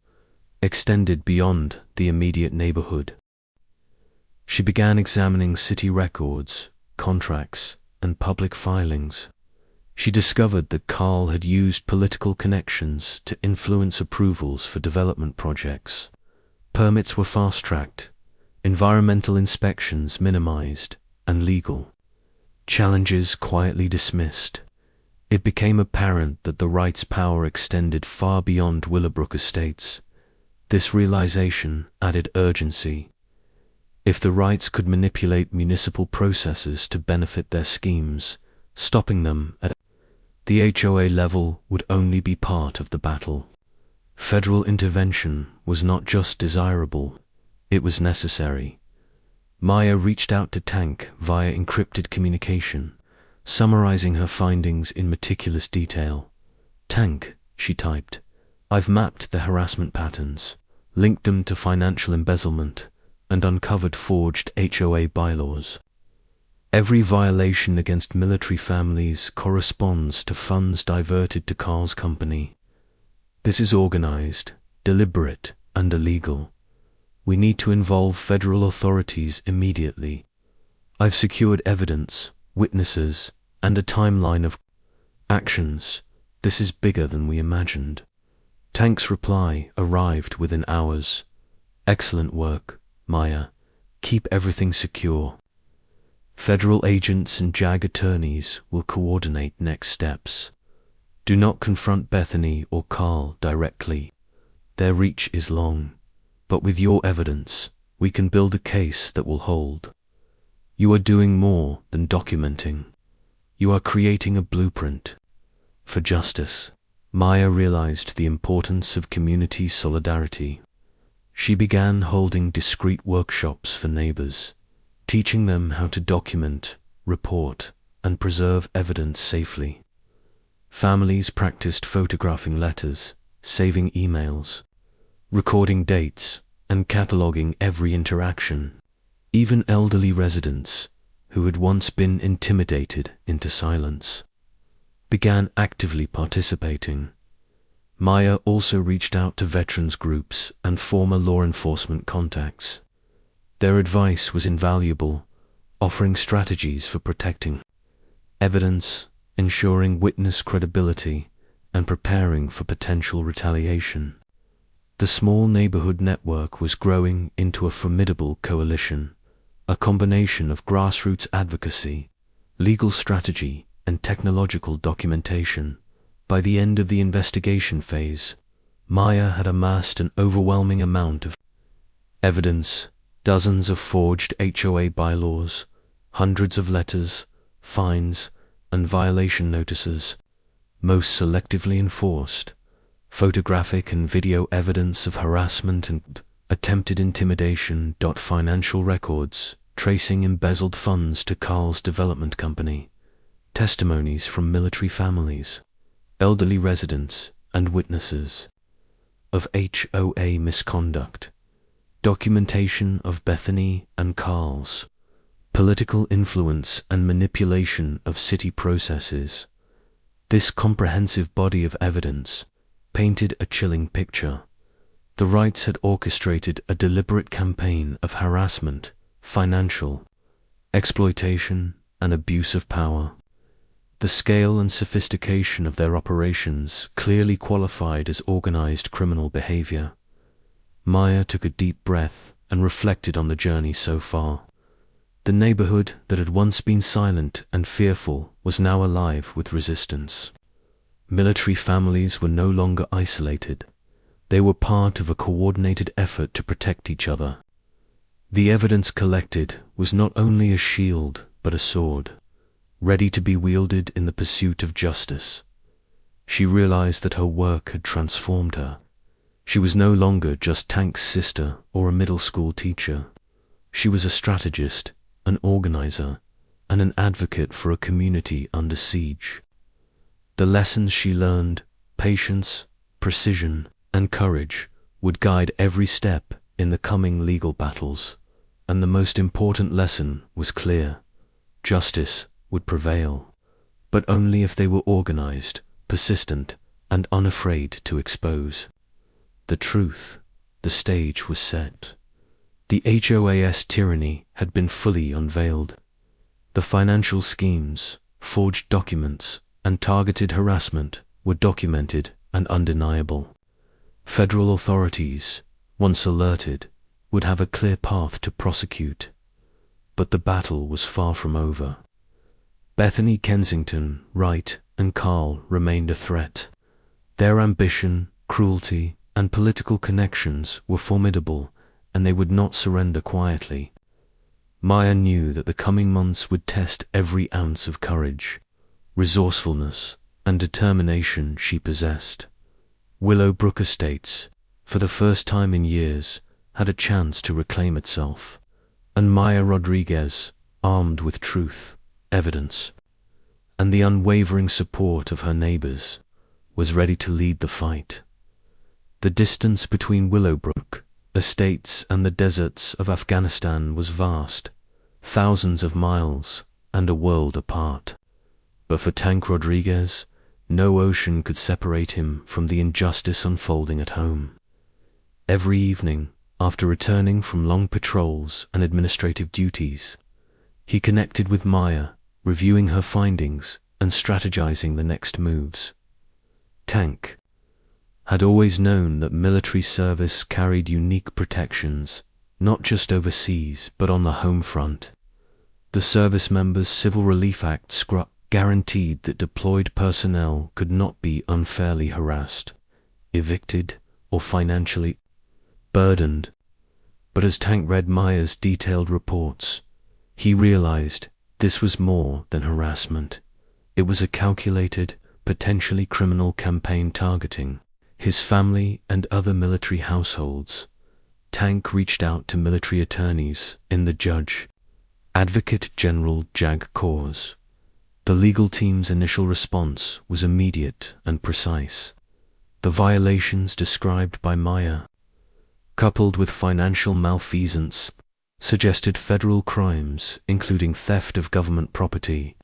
extended beyond the immediate neighborhood. She began examining city records, contracts, and public filings. She discovered that Carl had used political connections to influence approvals for development projects. Permits were fast-tracked, environmental inspections minimized, and legal challenges quietly dismissed. It became apparent that the right's power extended far beyond Willowbrook Estates. This realization added urgency. If the rights could manipulate municipal processes to benefit their schemes, stopping them at the HOA level would only be part of the battle. Federal intervention was not just desirable, it was necessary. Maya reached out to Tank via encrypted communication, summarizing her findings in meticulous detail. "Tank," she typed, "I've mapped the harassment patterns, linked them to financial embezzlement, and uncovered forged HOA bylaws. Every violation against military families corresponds to funds diverted to Carl's company. This is organized, deliberate, and illegal. We need to involve federal authorities immediately. I've secured evidence, witnesses, and a timeline of actions. This is bigger than we imagined." Tank's reply arrived within hours. "Excellent work, Maya. Keep everything secure. Federal agents and JAG attorneys will coordinate next steps. Do not confront Bethany or Carl directly. Their reach is long, but with your evidence, we can build a case that will hold. You are doing more than documenting. You are creating a blueprint for justice." Maya realized the importance of community solidarity. She began holding discreet workshops for neighbors, teaching them how to document, report, and preserve evidence safely. Families practiced photographing letters, saving emails, recording dates, and cataloging every interaction. Even elderly residents, who had once been intimidated into silence, began actively participating. Maya also reached out to veterans groups and former law enforcement contacts. Their advice was invaluable, offering strategies for protecting evidence ensuring witness credibility and preparing for potential retaliation. The small neighborhood network was growing into a formidable coalition, a combination of grassroots advocacy, legal strategy, and technological documentation. By the end of the investigation phase, Maya had amassed an overwhelming amount of evidence: dozens of forged HOA bylaws, hundreds of letters, fines, and violation notices, most selectively enforced, photographic and video evidence of harassment and attempted intimidation, financial records tracing embezzled funds to Carl's development company, testimonies from military families, elderly residents, and witnesses of HOA misconduct, documentation of Bethany and Carl's political influence and manipulation of city processes. This comprehensive body of evidence painted a chilling picture. The Wrights had orchestrated a deliberate campaign of harassment, financial exploitation, and abuse of power. The scale and sophistication of their operations clearly qualified as organized criminal behavior. Maya took a deep breath and reflected on the journey so far. The neighborhood that had once been silent and fearful was now alive with resistance. Military families were no longer isolated. They were part of a coordinated effort to protect each other. The evidence collected was not only a shield but a sword, ready to be wielded in the pursuit of justice. She realized that her work had transformed her. She was no longer just Tank's sister or a middle school teacher. She was a strategist, an organizer, and an advocate for a community under siege. The lessons she learned, patience, precision, and courage, would guide every step in the coming legal battles, and the most important lesson was clear: justice would prevail, but only if they were organized, persistent, and unafraid to expose the truth. The stage was set. The HOA's tyranny had been fully unveiled. The financial schemes, forged documents, and targeted harassment were documented and undeniable. Federal authorities, once alerted, would have a clear path to prosecute. But the battle was far from over. Bethany Kensington, Wright, and Carl remained a threat. Their ambition, cruelty, and political connections were formidable, and they would not surrender quietly. Maya knew that the coming months would test every ounce of courage, resourcefulness, and determination she possessed. Willowbrook Estates, for the first time in years, had a chance to reclaim itself, and Maya Rodriguez, armed with truth, evidence, and the unwavering support of her neighbors, was ready to lead the fight. The distance between Willowbrook Estates and the deserts of Afghanistan was vast, thousands of miles and a world apart. But for Tank Rodriguez, no ocean could separate him from the injustice unfolding at home. Every evening, after returning from long patrols and administrative duties, he connected with Maya, reviewing her findings and strategizing the next moves. Tank had always known that military service carried unique protections, not just overseas but on the home front. The Service Members' Civil Relief Act guaranteed that deployed personnel could not be unfairly harassed, evicted, or financially burdened. But as Tank read Maya's detailed reports, he realized this was more than harassment. It was a calculated, potentially criminal campaign targeting his family and other military households. Tank reached out to military attorneys in the Judge Advocate General JAG cause. The legal team's initial response was immediate and precise. The violations described by Maya, coupled with financial malfeasance, suggested federal crimes including theft of government property,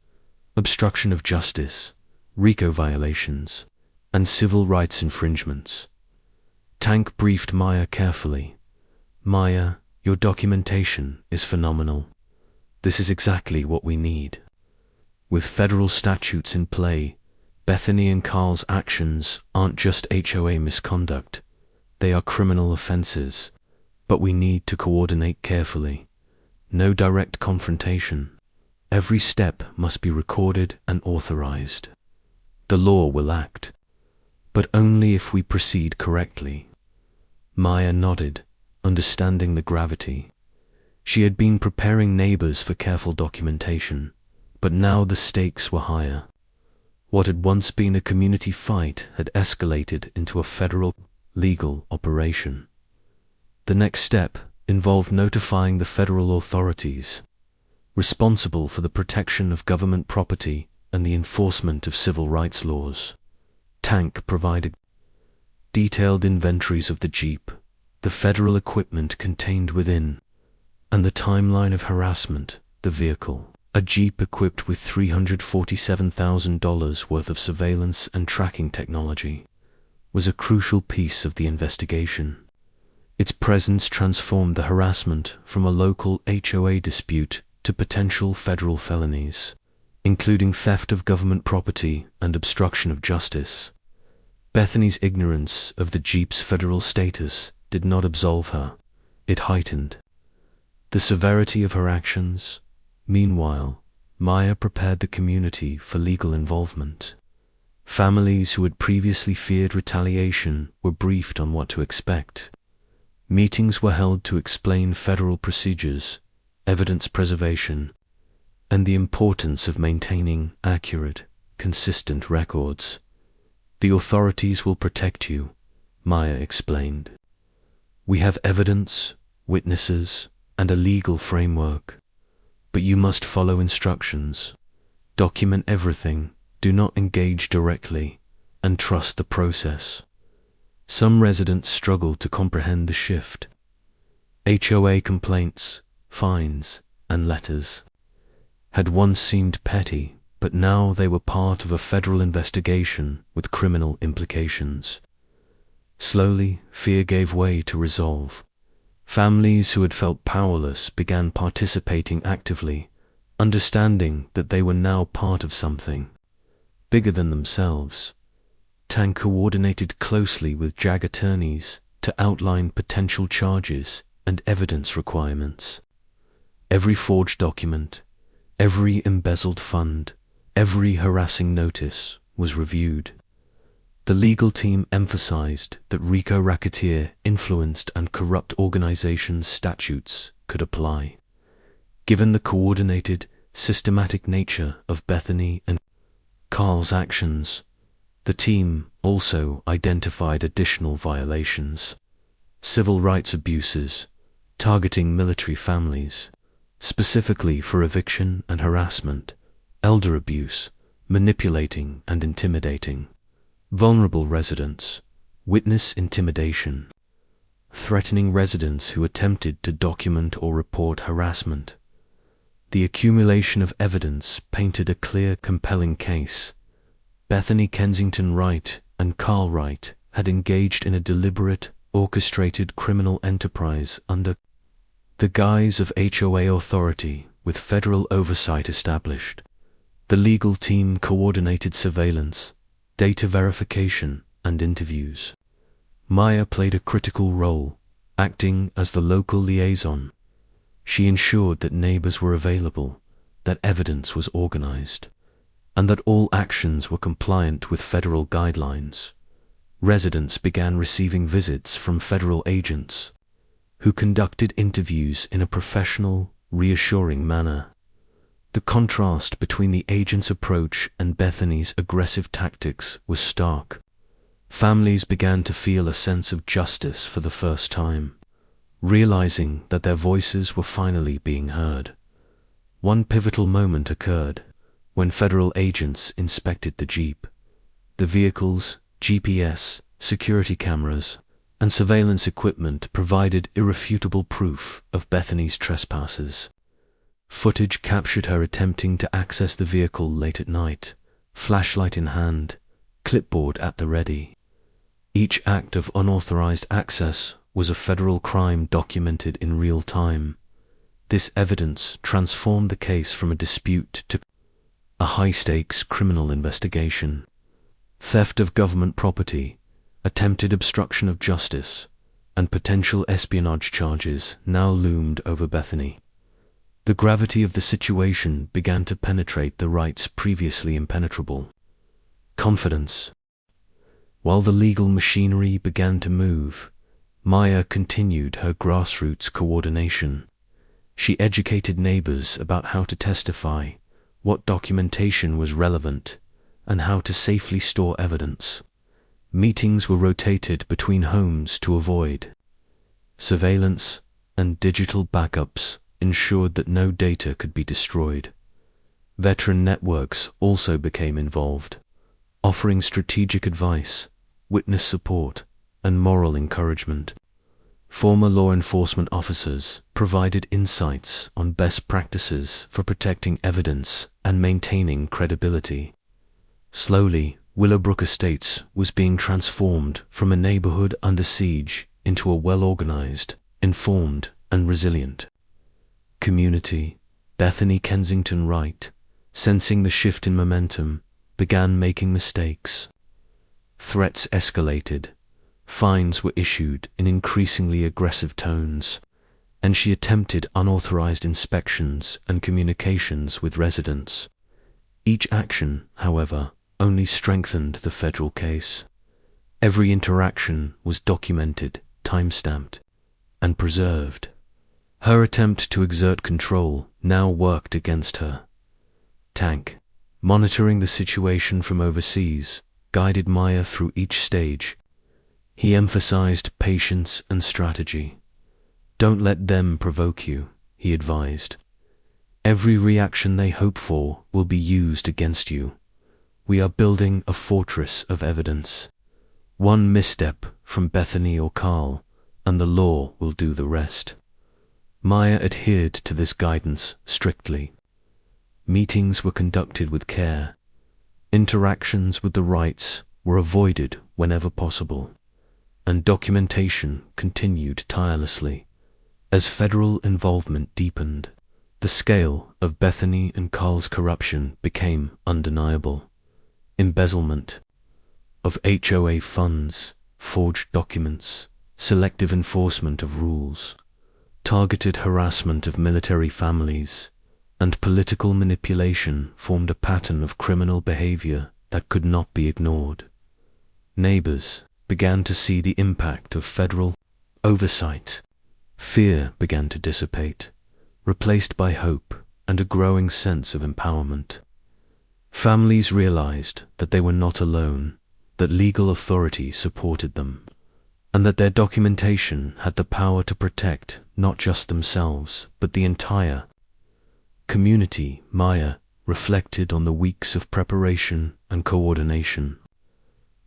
obstruction of justice, RICO violations, and civil rights infringements. Tank briefed Maya carefully. "Maya, your documentation is phenomenal. This is exactly what we need." With federal statutes in play, Bethany and Carl's actions aren't just HOA misconduct, they are criminal offenses, but we need to coordinate carefully. No direct confrontation. Every step must be recorded and authorized. The law will act, but only if we proceed correctly. Maya nodded, understanding the gravity. She had been preparing neighbors for careful documentation, but now the stakes were higher. What had once been a community fight had escalated into a federal legal operation. The next step involved notifying the federal authorities, responsible for the protection of government property and the enforcement of civil rights laws. Tank provided detailed inventories of the Jeep, the federal equipment contained within, and the timeline of harassment, the vehicle. A Jeep equipped with $347,000 worth of surveillance and tracking technology was a crucial piece of the investigation. Its presence transformed the harassment from a local HOA dispute to potential federal felonies, including theft of government property and obstruction of justice. Bethany's ignorance of the Jeep's federal status did not absolve her, it heightened the severity of her actions. Meanwhile, Maya prepared the community for legal involvement. Families who had previously feared retaliation were briefed on what to expect. Meetings were held to explain federal procedures, evidence preservation, and the importance of maintaining accurate, consistent records. "The authorities will protect you," Maya explained. "We have evidence, witnesses, and a legal framework. But you must follow instructions. Document everything, do not engage directly, and trust the process." Some residents struggled to comprehend the shift. HOA complaints, fines, and letters had once seemed petty, but now they were part of a federal investigation with criminal implications. Slowly, fear gave way to resolve. Families who had felt powerless began participating actively, understanding that they were now part of something bigger than themselves. Tank coordinated closely with JAG attorneys to outline potential charges and evidence requirements. Every forged document, every embezzled fund, every harassing notice was reviewed. The legal team emphasized that RICO racketeer, influenced and corrupt organizations statutes could apply. Given the coordinated, systematic nature of Bethany and Carl's actions, the team also identified additional violations: civil rights abuses, targeting military families, specifically for eviction and harassment, elder abuse, manipulating and intimidating vulnerable residents, witness intimidation, threatening residents who attempted to document or report harassment. The accumulation of evidence painted a clear, compelling case. Bethany Kensington Wright and Carl Wright had engaged in a deliberate, orchestrated criminal enterprise under the guise of HOA authority, with federal oversight established. The legal team coordinated surveillance, data verification, and interviews. Maya played a critical role, acting as the local liaison. She ensured that neighbors were available, that evidence was organized, and that all actions were compliant with federal guidelines. Residents began receiving visits from federal agents, who conducted interviews in a professional, reassuring manner. The contrast between the agent's approach and Bethany's aggressive tactics was stark. Families began to feel a sense of justice for the first time, realizing that their voices were finally being heard. One pivotal moment occurred when federal agents inspected the Jeep. The vehicle's GPS, security cameras, and surveillance equipment provided irrefutable proof of Bethany's trespasses. Footage captured her attempting to access the vehicle late at night, flashlight in hand, clipboard at the ready. Each act of unauthorized access was a federal crime documented in real time. This evidence transformed the case from a dispute to a high-stakes criminal investigation. Theft of government property, attempted obstruction of justice, and potential espionage charges now loomed over Bethany. The gravity of the situation began to penetrate the rights previously impenetrable. Confidence. While the legal machinery began to move, Maya continued her grassroots coordination. She educated neighbors about how to testify, what documentation was relevant, and how to safely store evidence. Meetings were rotated between homes to avoid surveillance, and digital backups ensured that no data could be destroyed. Veteran networks also became involved, offering strategic advice, witness support, and moral encouragement. Former law enforcement officers provided insights on best practices for protecting evidence and maintaining credibility. Slowly, Willowbrook Estates was being transformed from a neighborhood under siege into a well-organized, informed, and resilient community. Bethany Kensington Wright, sensing the shift in momentum, began making mistakes. Threats escalated, fines were issued in increasingly aggressive tones, and she attempted unauthorized inspections and communications with residents. Each action, however, only strengthened the federal case. Every interaction was documented, time-stamped, and preserved. Her attempt to exert control now worked against her. Tank, monitoring the situation from overseas, guided Maya through each stage. He emphasized patience and strategy. "Don't let them provoke you," he advised. "Every reaction they hope for will be used against you. We are building a fortress of evidence. One misstep from Bethany or Carl, and the law will do the rest." Maya adhered to this guidance strictly. Meetings were conducted with care. Interactions with the Wrights were avoided whenever possible, and documentation continued tirelessly. As federal involvement deepened, the scale of Bethany and Carl's corruption became undeniable. Embezzlement of HOA funds, forged documents, selective enforcement of rules, targeted harassment of military families, and political manipulation formed a pattern of criminal behavior that could not be ignored. Neighbors began to see the impact of federal oversight. Fear began to dissipate, replaced by hope and a growing sense of empowerment. Families realized that they were not alone, that legal authority supported them, and that their documentation had the power to protect not just themselves, but the entire community. Maya reflected on the weeks of preparation and coordination.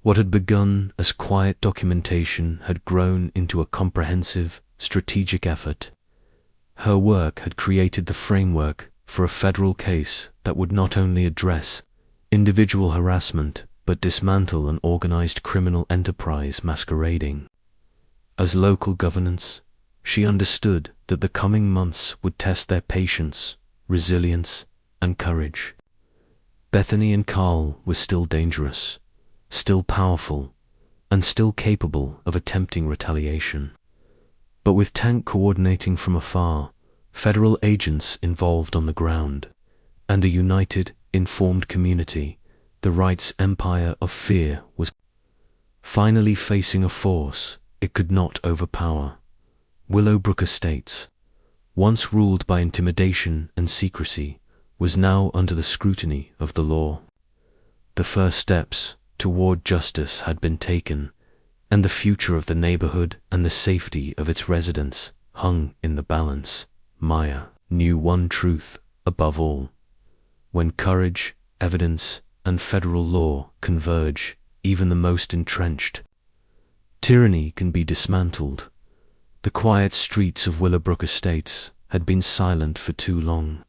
What had begun as quiet documentation had grown into a comprehensive, strategic effort. Her work had created the framework for a federal case that would not only address individual harassment, but dismantle an organized criminal enterprise masquerading as local governance. She understood that the coming months would test their patience, resilience, and courage. Bethany and Carl were still dangerous, still powerful, and still capable of attempting retaliation. But with Tank coordinating from afar, federal agents involved on the ground, and a united, informed community, the Wrights' empire of fear was finally facing a force it could not overpower. Willowbrook Estates, once ruled by intimidation and secrecy, was now under the scrutiny of the law. The first steps toward justice had been taken, and the future of the neighborhood and the safety of its residents hung in the balance. Maya knew one truth above all. When courage, evidence, and federal law converge, even the most entrenched tyranny can be dismantled. The quiet streets of Willowbrook Estates had been silent for too long.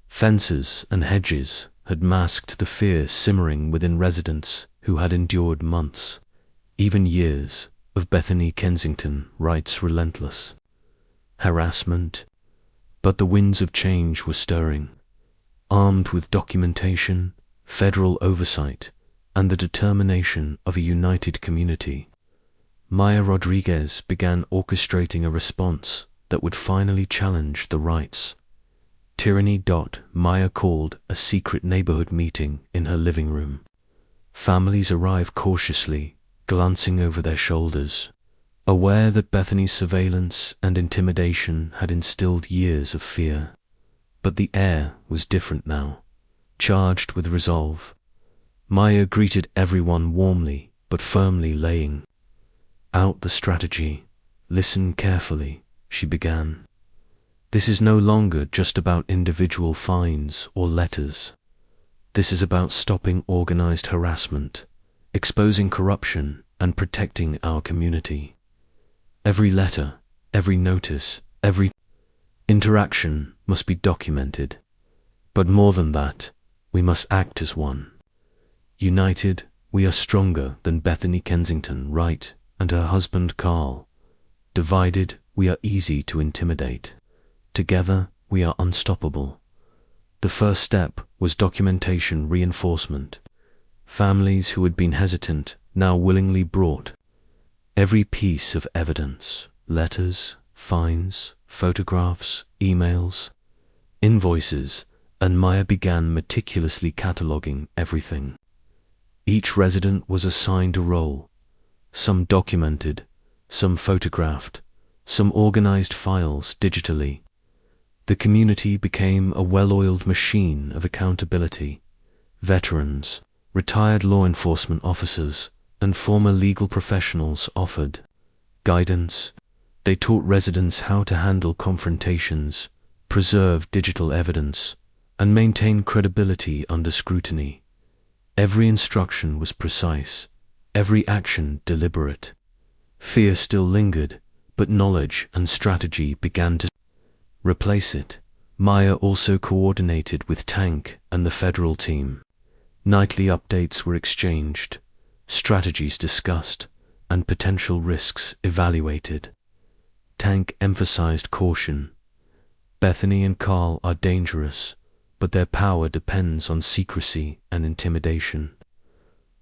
Fences and hedges had masked the fear simmering within residents who had endured months, even years, of Bethany Kensington Wright's relentless harassment. But the winds of change were stirring. armed with documentation, federal oversight, and the determination of a united community, Maya Rodriguez began orchestrating a response that would finally challenge the rights. Tyranny. Maya called a secret neighborhood meeting in her living room. Families arrived cautiously, glancing over their shoulders, aware that Bethany's surveillance and intimidation had instilled years of fear. But the air was different now, charged with resolve. Maya greeted everyone warmly but firmly, laying out the strategy. Listen carefully, she began. This is no longer just about individual fines or letters. This is about stopping organized harassment, exposing corruption, and protecting our community. Every letter, every notice, every interaction must be documented. But more than that, we must act as one. United, we are stronger than Bethany Kensington Wright and her husband Carl. Divided, we are easy to intimidate. Together, we are unstoppable. The first step was documentation reinforcement. Families who had been hesitant now willingly brought every piece of evidence: letters, fines, photographs, emails, invoices, and Maya began meticulously cataloging everything. Each resident was assigned a role, some documented, some photographed, some organized files digitally. The community became a well-oiled machine of accountability. Veterans, retired law enforcement officers, and former legal professionals offered guidance. They taught residents how to handle confrontations, preserve digital evidence, and maintain credibility under scrutiny. Every instruction was precise, every action deliberate. Fear still lingered, but knowledge and strategy began to replace it. Maya also coordinated with Tank and the federal team. Nightly updates were exchanged, strategies discussed, and potential risks evaluated. Tank emphasized caution. Bethany and Carl are dangerous, but their power depends on secrecy and intimidation.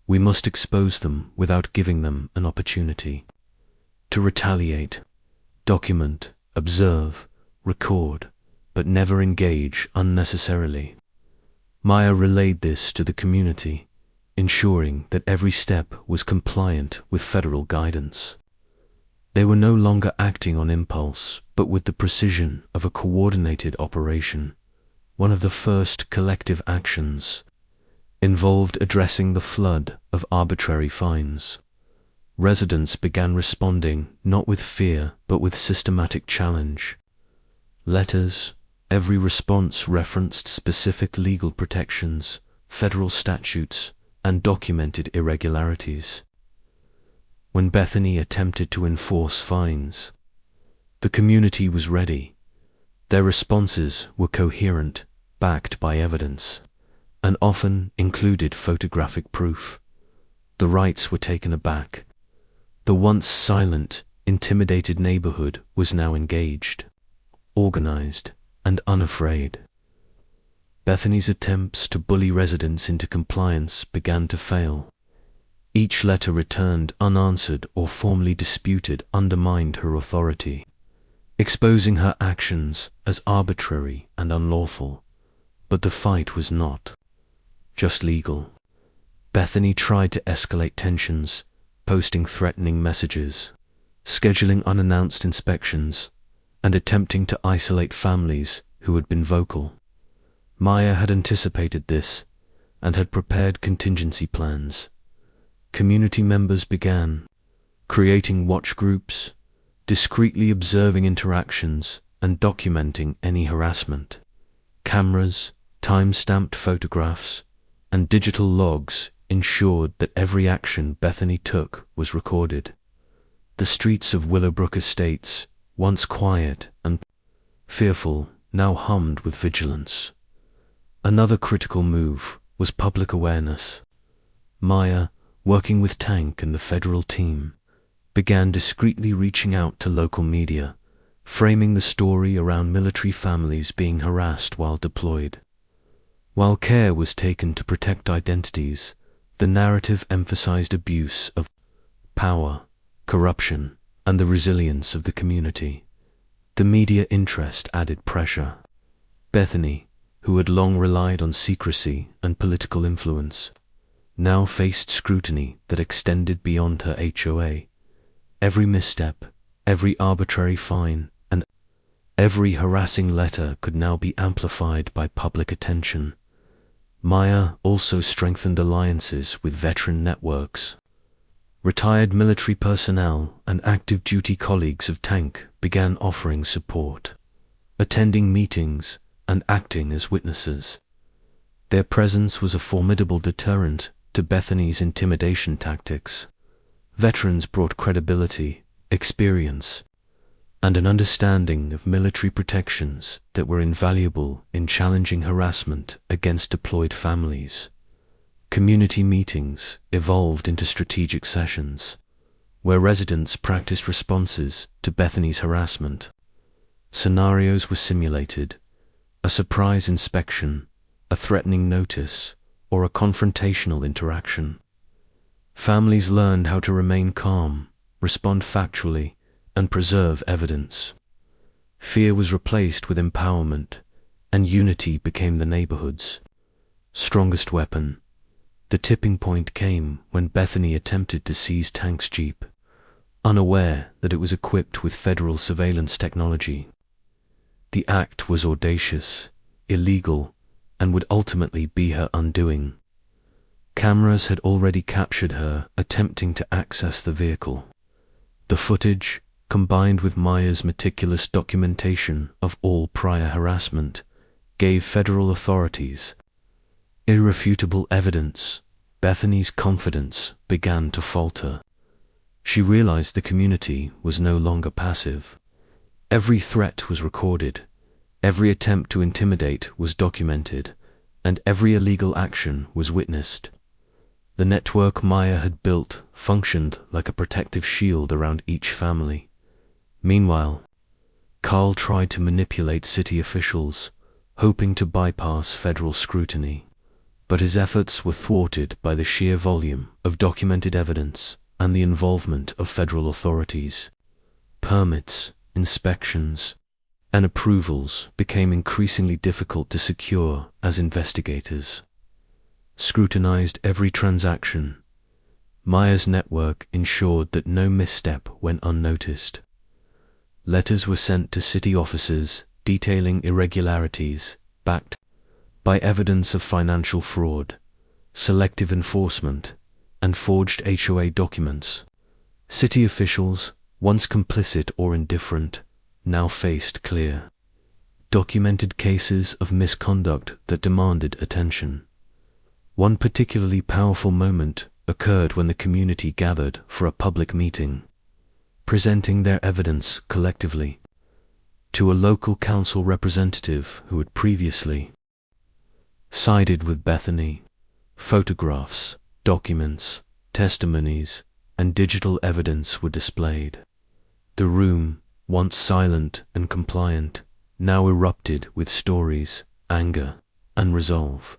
We must expose them without giving them an opportunity to retaliate. Document, observe, record, but never engage unnecessarily. Maya relayed this to the community, ensuring that every step was compliant with federal guidance. They were no longer acting on impulse, but with the precision of a coordinated operation. One of the first collective actions involved addressing the flood of arbitrary fines. Residents began responding not with fear, but with systematic challenge. Letters, every response referenced specific legal protections, federal statutes, and documented irregularities. When Bethany attempted to enforce fines, the community was ready. Their responses were coherent, backed by evidence, and often included photographic proof. The rights were taken aback. The once silent, intimidated neighborhood was now engaged, organized, and unafraid. Bethany's attempts to bully residents into compliance began to fail. Each letter returned unanswered or formally disputed undermined her authority, exposing her actions as arbitrary and unlawful. But the fight was not just legal. Bethany tried to escalate tensions, posting threatening messages, scheduling unannounced inspections, and attempting to isolate families who had been vocal. Maya had anticipated this and had prepared contingency plans. Community members began creating watch groups, discreetly observing interactions and documenting any harassment. Cameras, time-stamped photographs, and digital logs ensured that every action Bethany took was recorded. The streets of Willowbrook Estates, once quiet and fearful, now hummed with vigilance. Another critical move was public awareness. Maya, working with Tank and the federal team, began discreetly reaching out to local media, framing the story around military families being harassed while deployed. While care was taken to protect identities, the narrative emphasized abuse of power, corruption, and the resilience of the community. The media interest added pressure. Bethany, who had long relied on secrecy and political influence, now faced scrutiny that extended beyond her HOA. Every misstep, every arbitrary fine, and every harassing letter could now be amplified by public attention. Maya also strengthened alliances with veteran networks. Retired military personnel and active duty colleagues of Tank began offering support, attending meetings, and acting as witnesses. Their presence was a formidable deterrent to Bethany's intimidation tactics. Veterans brought credibility, experience, and an understanding of military protections that were invaluable in challenging harassment against deployed families. Community meetings evolved into strategic sessions, where residents practiced responses to Bethany's harassment. Scenarios were simulated: a surprise inspection, a threatening notice, or a confrontational interaction. Families learned how to remain calm, respond factually, and preserve evidence. Fear was replaced with empowerment, and unity became the neighborhood's strongest weapon. The tipping point came when Bethany attempted to seize Tank's Jeep, unaware that it was equipped with federal surveillance technology. The act was audacious, illegal, and would ultimately be her undoing. Cameras had already captured her attempting to access the vehicle. The footage, combined with Maya's meticulous documentation of all prior harassment, gave federal authorities irrefutable evidence. Bethany's confidence began to falter. She realized the community was no longer passive. Every threat was recorded, every attempt to intimidate was documented, and every illegal action was witnessed. The network Maya had built functioned like a protective shield around each family. Meanwhile, Carl tried to manipulate city officials, hoping to bypass federal scrutiny. But his efforts were thwarted by the sheer volume of documented evidence and the involvement of federal authorities. Permits, inspections, and approvals became increasingly difficult to secure as investigators scrutinized every transaction. Maya's network ensured that no misstep went unnoticed. Letters were sent to city officers detailing irregularities, backed by evidence of financial fraud, selective enforcement, and forged HOA documents. City officials, once complicit or indifferent, now faced clear, documented cases of misconduct that demanded attention. One particularly powerful moment occurred when the community gathered for a public meeting, presenting their evidence collectively to a local council representative who had previously sided with Bethany. Photographs, documents, testimonies, and digital evidence were displayed. The room, once silent and compliant, now erupted with stories, anger, and resolve.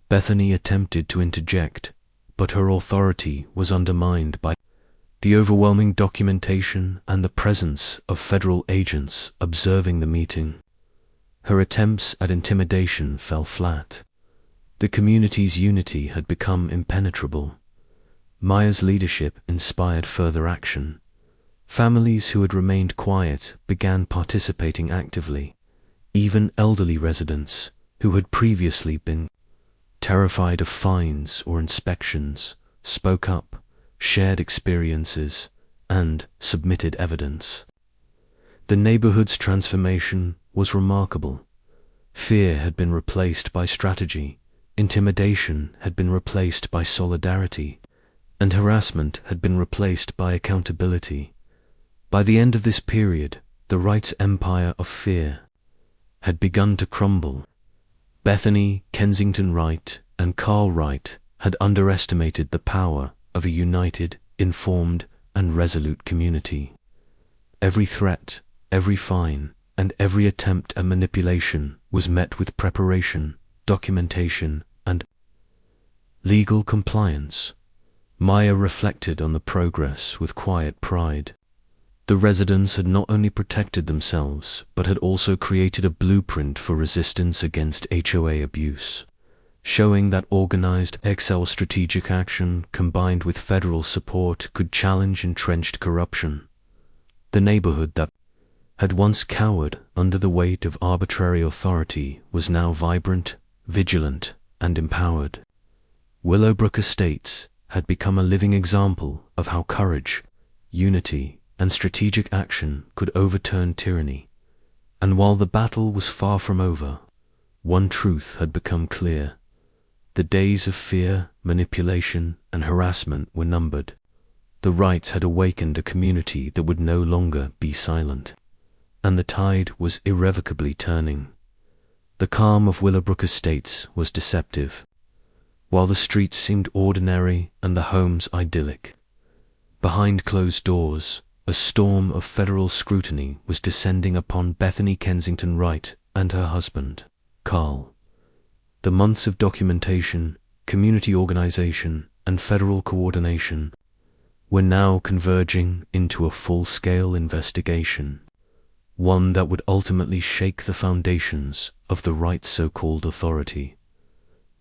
Bethany attempted to interject, but her authority was undermined by the overwhelming documentation and the presence of federal agents observing the meeting. Her attempts at intimidation fell flat. The community's unity had become impenetrable. Maya's leadership inspired further action. Families who had remained quiet began participating actively. Even elderly residents, who had previously been terrified of fines or inspections, spoke up, shared experiences, and submitted evidence. The neighborhood's transformation was remarkable. Fear had been replaced by strategy, intimidation had been replaced by solidarity, and harassment had been replaced by accountability. By the end of this period, the right's empire of fear had begun to crumble. Bethany, Kensington Wright, and Carl Wright had underestimated the power of a united, informed, and resolute community. Every threat, every fine, and every attempt at manipulation was met with preparation, documentation, and legal compliance, Maya reflected on the progress with quiet pride. The residents had not only protected themselves, but had also created a blueprint for resistance against HOA abuse, showing that organized Excel strategic action combined with federal support could challenge entrenched corruption. The neighborhood that had once cowered under the weight of arbitrary authority was now vibrant, vigilant, and empowered. Willowbrook Estates had become a living example of how courage, unity, and strategic action could overturn tyranny. And while the battle was far from over, one truth had become clear. The days of fear, manipulation, and harassment were numbered. The rights had awakened a community that would no longer be silent. And the tide was irrevocably turning. The calm of Willowbrook Estates was deceptive. While the streets seemed ordinary and the homes idyllic, behind closed doors, a storm of federal scrutiny was descending upon Bethany Kensington Wright and her husband, Carl. The months of documentation, community organization, and federal coordination were now converging into a full-scale investigation, one that would ultimately shake the foundations of the Wright's so-called authority.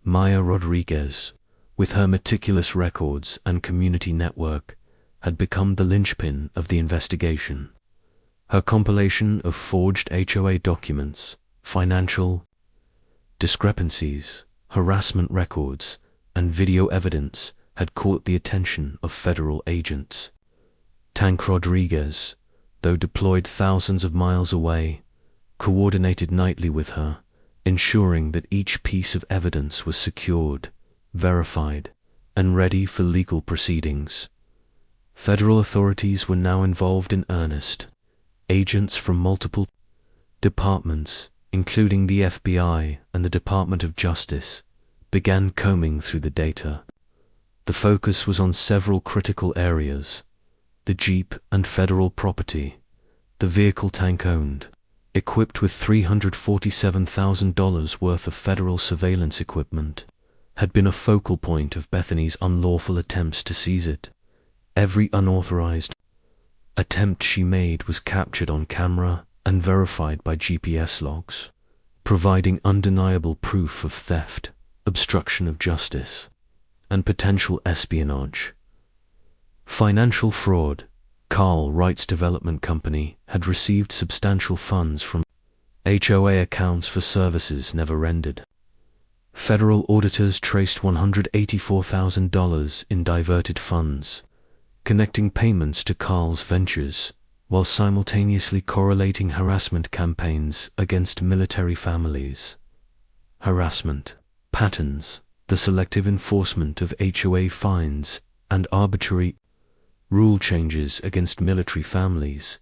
Maya Rodriguez, with her meticulous records and community network, had become the linchpin of the investigation. Her compilation of forged HOA documents, financial discrepancies, harassment records, and video evidence had caught the attention of federal agents. Tank Rodriguez, though deployed thousands of miles away, coordinated nightly with her, ensuring that each piece of evidence was secured, verified, and ready for legal proceedings. Federal authorities were now involved in earnest. Agents from multiple departments, including the FBI and the Department of Justice, began combing through the data. The focus was on several critical areas: the Jeep and federal property, the vehicle Tank owned, equipped with $347,000 worth of federal surveillance equipment, had been a focal point of Bethany's unlawful attempts to seize it. Every unauthorized attempt she made was captured on camera and verified by GPS logs, providing undeniable proof of theft, obstruction of justice, and potential espionage. Financial fraud. Carl Wright's development company had received substantial funds from HOA accounts for services never rendered. Federal auditors traced $184,000 in diverted funds, connecting payments to Carl's ventures, while simultaneously correlating harassment campaigns against military families. Harassment patterns, the selective enforcement of HOA fines, and arbitrary rule changes against military families,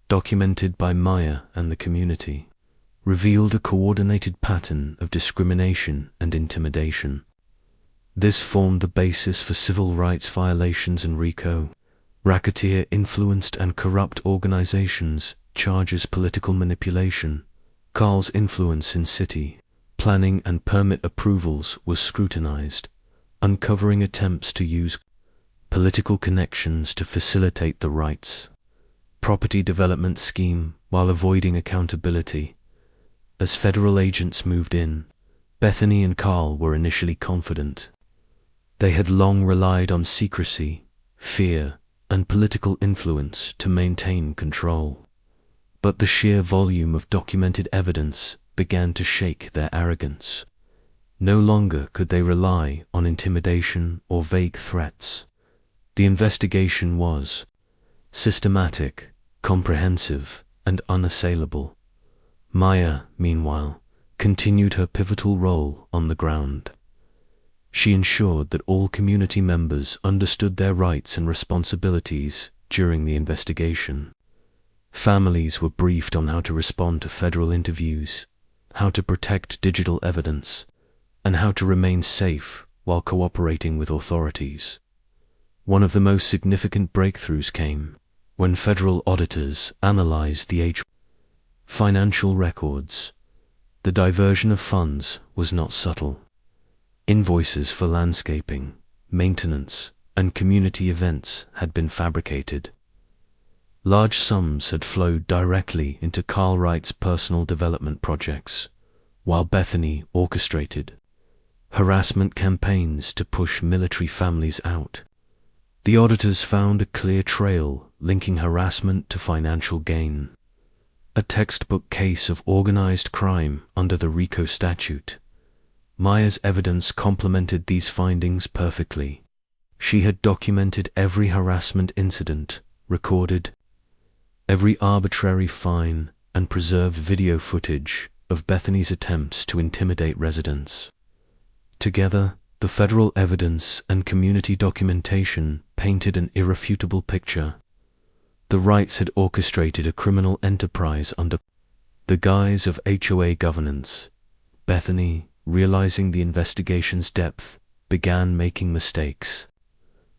documented by Maya and the community, revealed a coordinated pattern of discrimination and intimidation. This formed the basis for civil rights violations in RICO, racketeer-influenced and corrupt organizations, charges political manipulation. Carl's influence in city planning and permit approvals was scrutinized, uncovering attempts to use political connections to facilitate the Wright's property development scheme while avoiding accountability. As federal agents moved in, Bethany and Carl were initially confident. They had long relied on secrecy, fear, and political influence to maintain control. But the sheer volume of documented evidence began to shake their arrogance. No longer could they rely on intimidation or vague threats. The investigation was systematic, comprehensive, and unassailable. Maya, meanwhile, continued her pivotal role on the ground. She ensured that all community members understood their rights and responsibilities during the investigation. Families were briefed on how to respond to federal interviews, how to protect digital evidence, and how to remain safe while cooperating with authorities. One of the most significant breakthroughs came when federal auditors analyzed the financial records. The diversion of funds was not subtle. Invoices for landscaping, maintenance, and community events had been fabricated. Large sums had flowed directly into Carlwright's personal development projects, while Bethany orchestrated harassment campaigns to push military families out. The auditors found a clear trail linking harassment to financial gain, a textbook case of organized crime under the RICO statute. Maya's evidence complemented these findings perfectly. She had documented every harassment incident, recorded every arbitrary fine, and preserved video footage of Bethany's attempts to intimidate residents. Together, the federal evidence and community documentation painted an irrefutable picture. The Wrights had orchestrated a criminal enterprise under the guise of HOA governance. Bethany, realizing the investigation's depth, began making mistakes.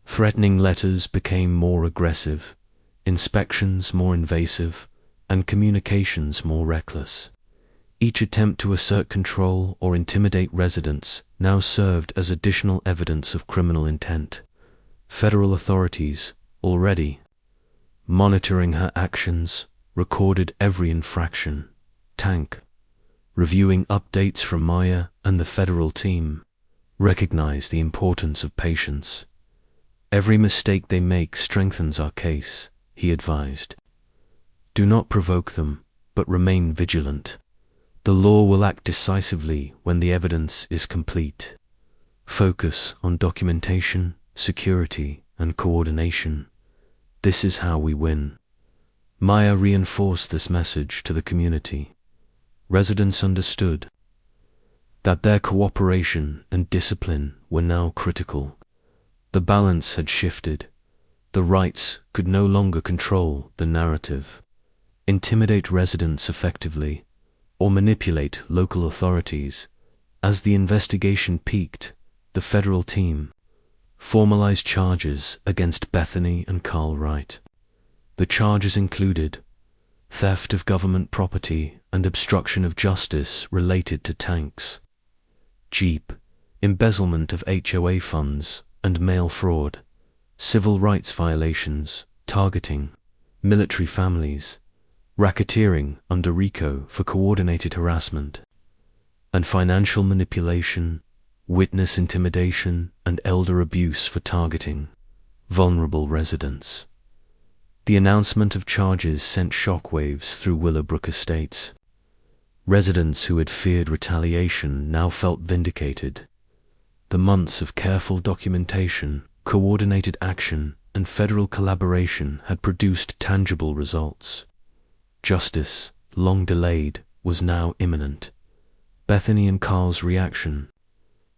Threatening letters became more aggressive, inspections more invasive, and communications more reckless. Each attempt to assert control or intimidate residents now served as additional evidence of criminal intent. Federal authorities, already monitoring her actions, recorded every infraction. Tank, reviewing updates from Maya and the federal team, recognized the importance of patience. "Every mistake they make strengthens our case," he advised. "Do not provoke them, but remain vigilant. The law will act decisively when the evidence is complete. Focus on documentation, security, and coordination. This is how we win." Maya reinforced this message to the community. Residents understood that their cooperation and discipline were now critical. The balance had shifted. The Wrights could no longer control the narrative, intimidate residents effectively, or manipulate local authorities. As the investigation peaked, the federal team formalized charges against Bethany and Carlwright. The charges included theft of government property and obstruction of justice related to Tank's Jeep, embezzlement of HOA funds, and mail fraud, civil rights violations, targeting military families, racketeering under RICO for coordinated harassment, and financial manipulation, witness intimidation, and elder abuse for targeting vulnerable residents. The announcement of charges sent shockwaves through Willowbrook Estates. Residents who had feared retaliation now felt vindicated. The months of careful documentation, coordinated action, and federal collaboration had produced tangible results. Justice, long delayed, was now imminent. Bethany and Carl's reaction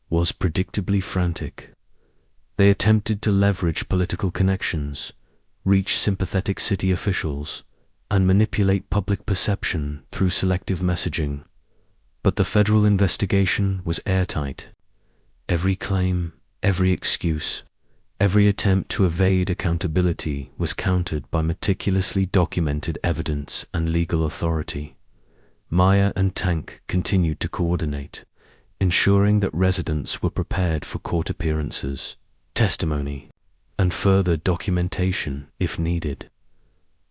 was predictably frantic. They attempted to leverage political connections, reach sympathetic city officials, and manipulate public perception through selective messaging. But the federal investigation was airtight. Every claim, every excuse, every attempt to evade accountability was countered by meticulously documented evidence and legal authority. Maya and Tank continued to coordinate, ensuring that residents were prepared for court appearances, testimony, and further documentation if needed.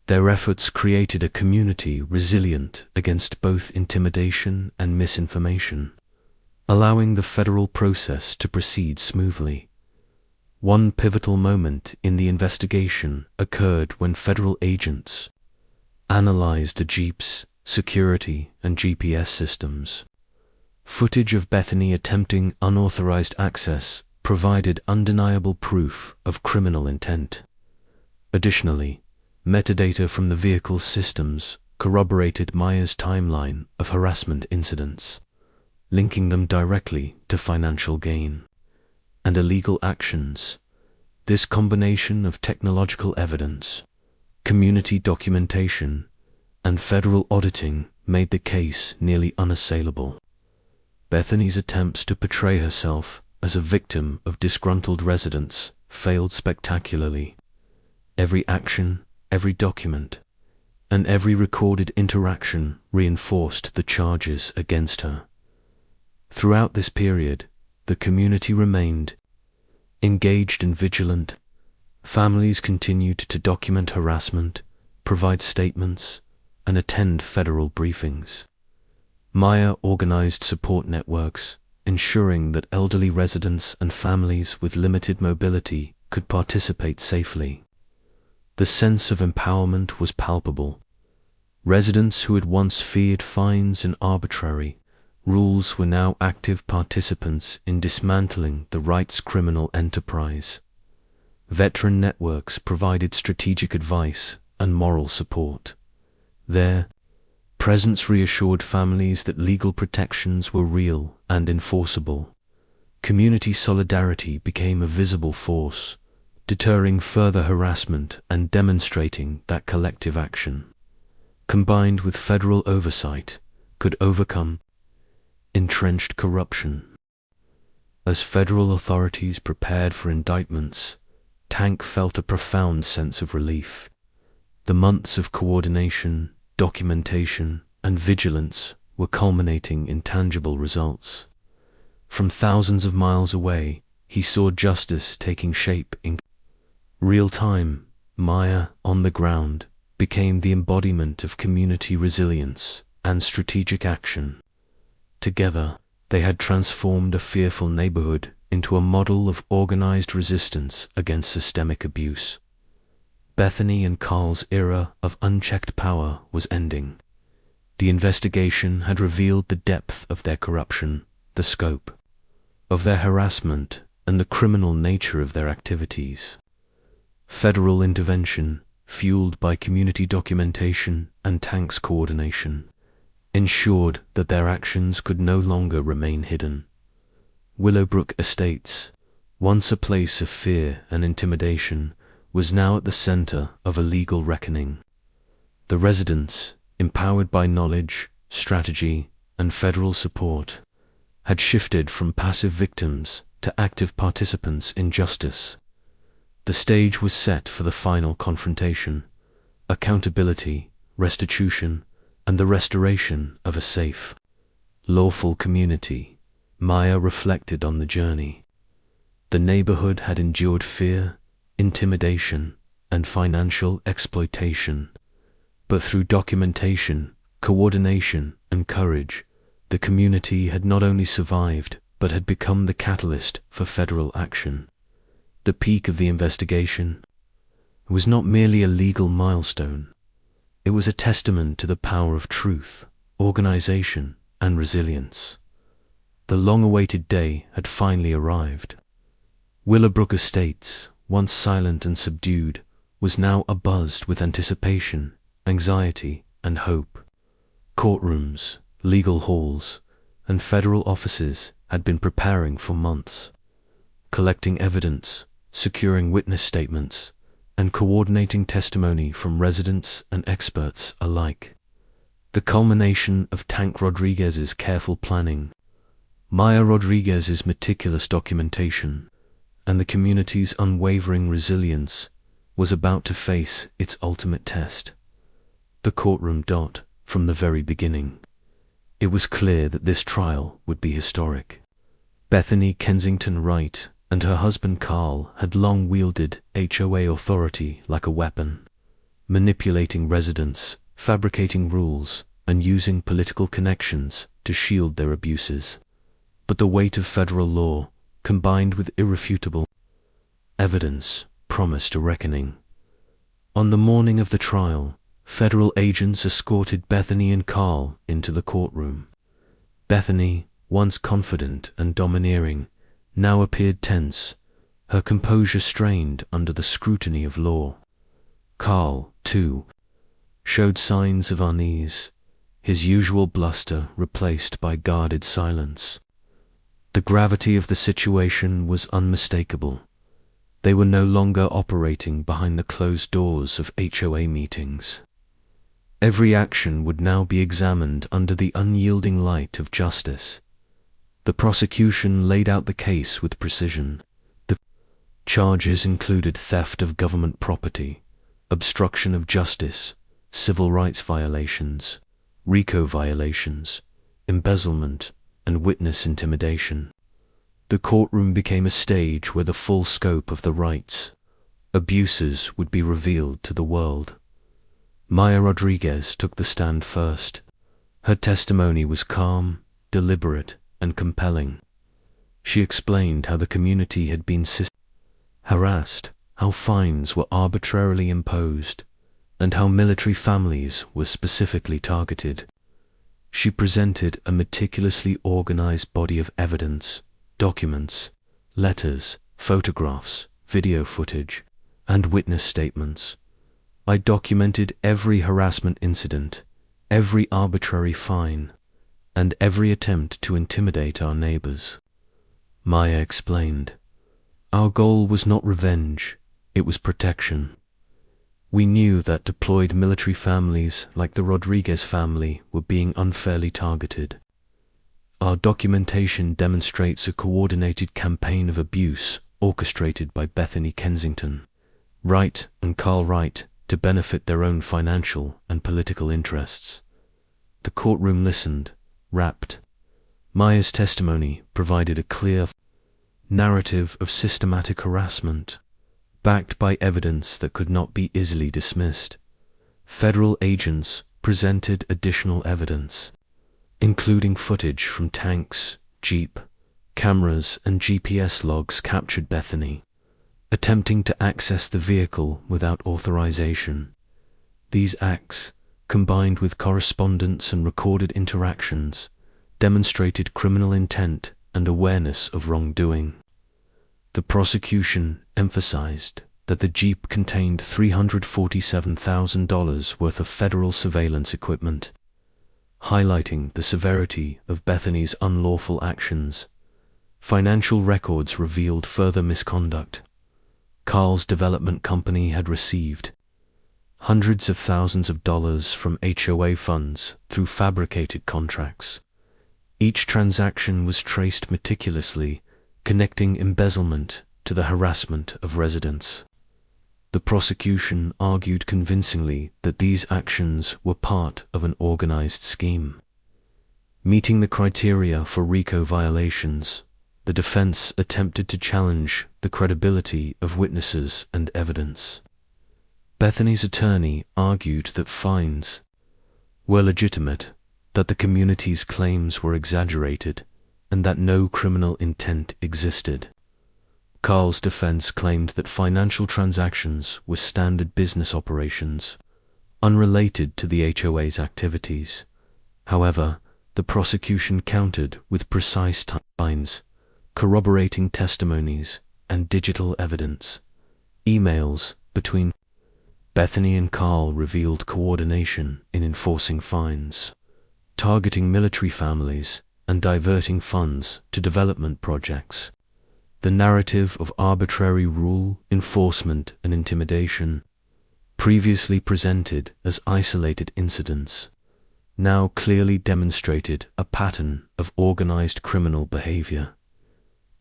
Their efforts created a community resilient against both intimidation and misinformation, allowing the federal process to proceed smoothly. One pivotal moment in the investigation occurred when federal agents analyzed the Jeep's security and GPS systems. Footage of Bethany attempting unauthorized access provided undeniable proof of criminal intent. Additionally, metadata from the vehicle's systems corroborated Maya's timeline of harassment incidents, linking them directly to financial gain and illegal actions. This combination of technological evidence, community documentation, and federal auditing made the case nearly unassailable. Bethany's attempts to portray herself as a victim of disgruntled residents failed spectacularly. Every action, every document, and every recorded interaction reinforced the charges against her. Throughout this period, the community remained engaged and vigilant. Families continued to document harassment, provide statements, and attend federal briefings. Maya organized support networks, ensuring that elderly residents and families with limited mobility could participate safely. The sense of empowerment was palpable. Residents who had once feared fines and arbitrary rules were now active participants in dismantling the rights criminal enterprise. Veteran networks provided strategic advice and moral support. Their presence reassured families that legal protections were real and enforceable. Community solidarity became a visible force, deterring further harassment and demonstrating that collective action, combined with federal oversight, could overcome entrenched corruption. As federal authorities prepared for indictments, Tank felt a profound sense of relief. The months of coordination, documentation, and vigilance were culminating in tangible results. From thousands of miles away, he saw justice taking shape in real time. Maya, on the ground, became the embodiment of community resilience and strategic action. Together, they had transformed a fearful neighborhood into a model of organized resistance against systemic abuse. Bethany and Carl's era of unchecked power was ending. The investigation had revealed the depth of their corruption, the scope of their harassment, and the criminal nature of their activities. Federal intervention, fueled by community documentation and Tank's coordination, ensured that their actions could no longer remain hidden. Willowbrook Estates, once a place of fear and intimidation, was now at the center of a legal reckoning. The residents, empowered by knowledge, strategy, and federal support, had shifted from passive victims to active participants in justice. The stage was set for the final confrontation: accountability, restitution, and the restoration of a safe, lawful community. Maya reflected on the journey. The neighborhood had endured fear, intimidation, and financial exploitation. But through documentation, coordination, and courage, the community had not only survived, but had become the catalyst for federal action. The peak of the investigation was not merely a legal milestone. It was a testament to the power of truth, organization, and resilience. The long-awaited day had finally arrived. Willowbrook Estates, once silent and subdued, was now abuzz with anticipation, anxiety, and hope. Courtrooms, legal halls, and federal offices had been preparing for months, collecting evidence, securing witness statements, and coordinating testimony from residents and experts alike. The culmination of Tank Rodriguez's careful planning, Maya Rodriguez's meticulous documentation, and the community's unwavering resilience was about to face its ultimate test. The courtroom. From the very beginning, it was clear that this trial would be historic. Bethany Kensington Wright and her husband Carl had long wielded HOA authority like a weapon, manipulating residents, fabricating rules, and using political connections to shield their abuses. But the weight of federal law, combined with irrefutable evidence, promised a reckoning. On the morning of the trial, federal agents escorted Bethany and Carl into the courtroom. Bethany, once confident and domineering, now appeared tense, her composure strained under the scrutiny of law. Carl, too, showed signs of unease, his usual bluster replaced by guarded silence. The gravity of the situation was unmistakable. They were no longer operating behind the closed doors of HOA meetings. Every action would now be examined under the unyielding light of justice. The prosecution laid out the case with precision. The charges included theft of government property, obstruction of justice, civil rights violations, RICO violations, embezzlement, and witness intimidation. The courtroom became a stage where the full scope of the rights abuses would be revealed to the world. Maya Rodriguez took the stand first. Her testimony was calm, deliberate, and compelling. She explained how the community had been harassed, how fines were arbitrarily imposed, and how military families were specifically targeted. She presented a meticulously organized body of evidence, documents, letters, photographs, video footage, and witness statements. I documented every harassment incident, every arbitrary fine, and every attempt to intimidate our neighbors. Maya explained, "Our goal was not revenge, it was protection. We knew that deployed military families like the Rodriguez family were being unfairly targeted. Our documentation demonstrates a coordinated campaign of abuse orchestrated by Bethany Kensington, Wright and Carl Wright to benefit their own financial and political interests." The courtroom listened, rapt. Maya's testimony provided a clear narrative of systematic harassment, backed by evidence that could not be easily dismissed. Federal agents presented additional evidence, including footage from tanks, jeep, cameras, and GPS logs captured Bethany attempting to access the vehicle without authorization. These acts, combined with correspondence and recorded interactions, demonstrated criminal intent and awareness of wrongdoing. The prosecution emphasized that the Jeep contained $347,000 worth of federal surveillance equipment, highlighting the severity of Bethany's unlawful actions. Financial records revealed further misconduct. Carl's development company had received hundreds of thousands of dollars from HOA funds through fabricated contracts. Each transaction was traced meticulously, connecting embezzlement to the harassment of residents. The prosecution argued convincingly that these actions were part of an organized scheme. Meeting the criteria for RICO violations, the defense attempted to challenge the credibility of witnesses and evidence. Bethany's attorney argued that fines were legitimate, that the community's claims were exaggerated, and that no criminal intent existed. Carl's defense claimed that financial transactions were standard business operations, unrelated to the HOA's activities. However, the prosecution countered with precise timelines, corroborating testimonies, and digital evidence. Emails between Bethany and Carl revealed coordination in enforcing fines, targeting military families, and diverting funds to development projects. The narrative of arbitrary rule, enforcement, and intimidation, previously presented as isolated incidents, now clearly demonstrated a pattern of organized criminal behavior.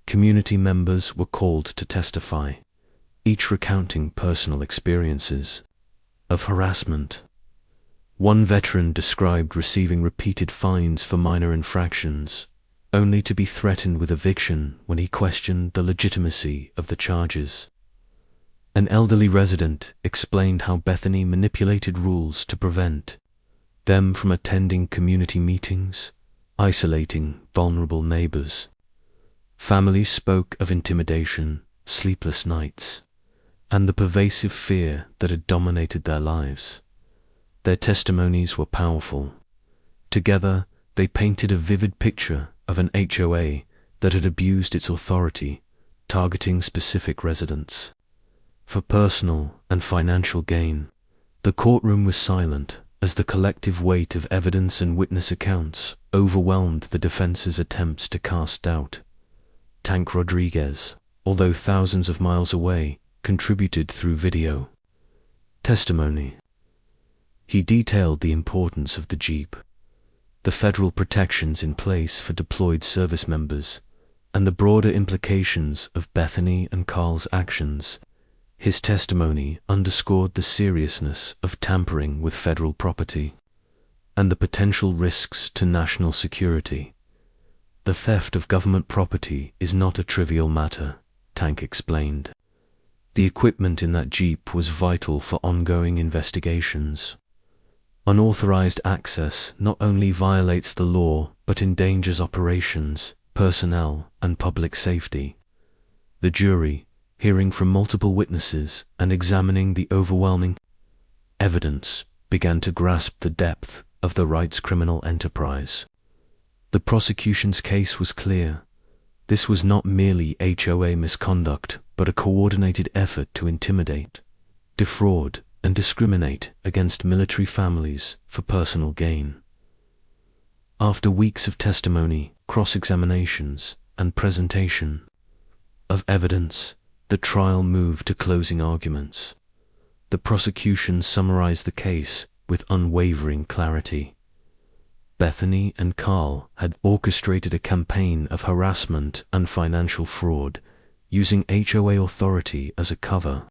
Community members were called to testify, each recounting personal experiences of harassment. One veteran described receiving repeated fines for minor infractions, only to be threatened with eviction when he questioned the legitimacy of the charges. An elderly resident explained how Bethany manipulated rules to prevent them from attending community meetings, isolating vulnerable neighbors. Families spoke of intimidation, sleepless nights, and the pervasive fear that had dominated their lives. Their testimonies were powerful. Together, they painted a vivid picture of an HOA that had abused its authority, targeting specific residents. For personal and financial gain, the courtroom was silent as the collective weight of evidence and witness accounts overwhelmed the defense's attempts to cast doubt. Tank Rodriguez, although thousands of miles away, contributed through video testimony. He detailed the importance of the Jeep, the federal protections in place for deployed service members, and the broader implications of Bethany and Carl's actions. His testimony underscored the seriousness of tampering with federal property and the potential risks to national security. The theft of government property is not a trivial matter, Tank explained. The equipment in that Jeep was vital for ongoing investigations. Unauthorized access not only violates the law but endangers operations, personnel, and public safety. The jury, hearing from multiple witnesses and examining the overwhelming evidence, began to grasp the depth of the Wrights' criminal enterprise. The prosecution's case was clear. This was not merely HOA misconduct, but a coordinated effort to intimidate, defraud, and discriminate against military families for personal gain. After weeks of testimony, cross-examinations, and presentation of evidence, the trial moved to closing arguments. The prosecution summarized the case with unwavering clarity. Bethany and Carl had orchestrated a campaign of harassment and financial fraud, using HOA authority as a cover.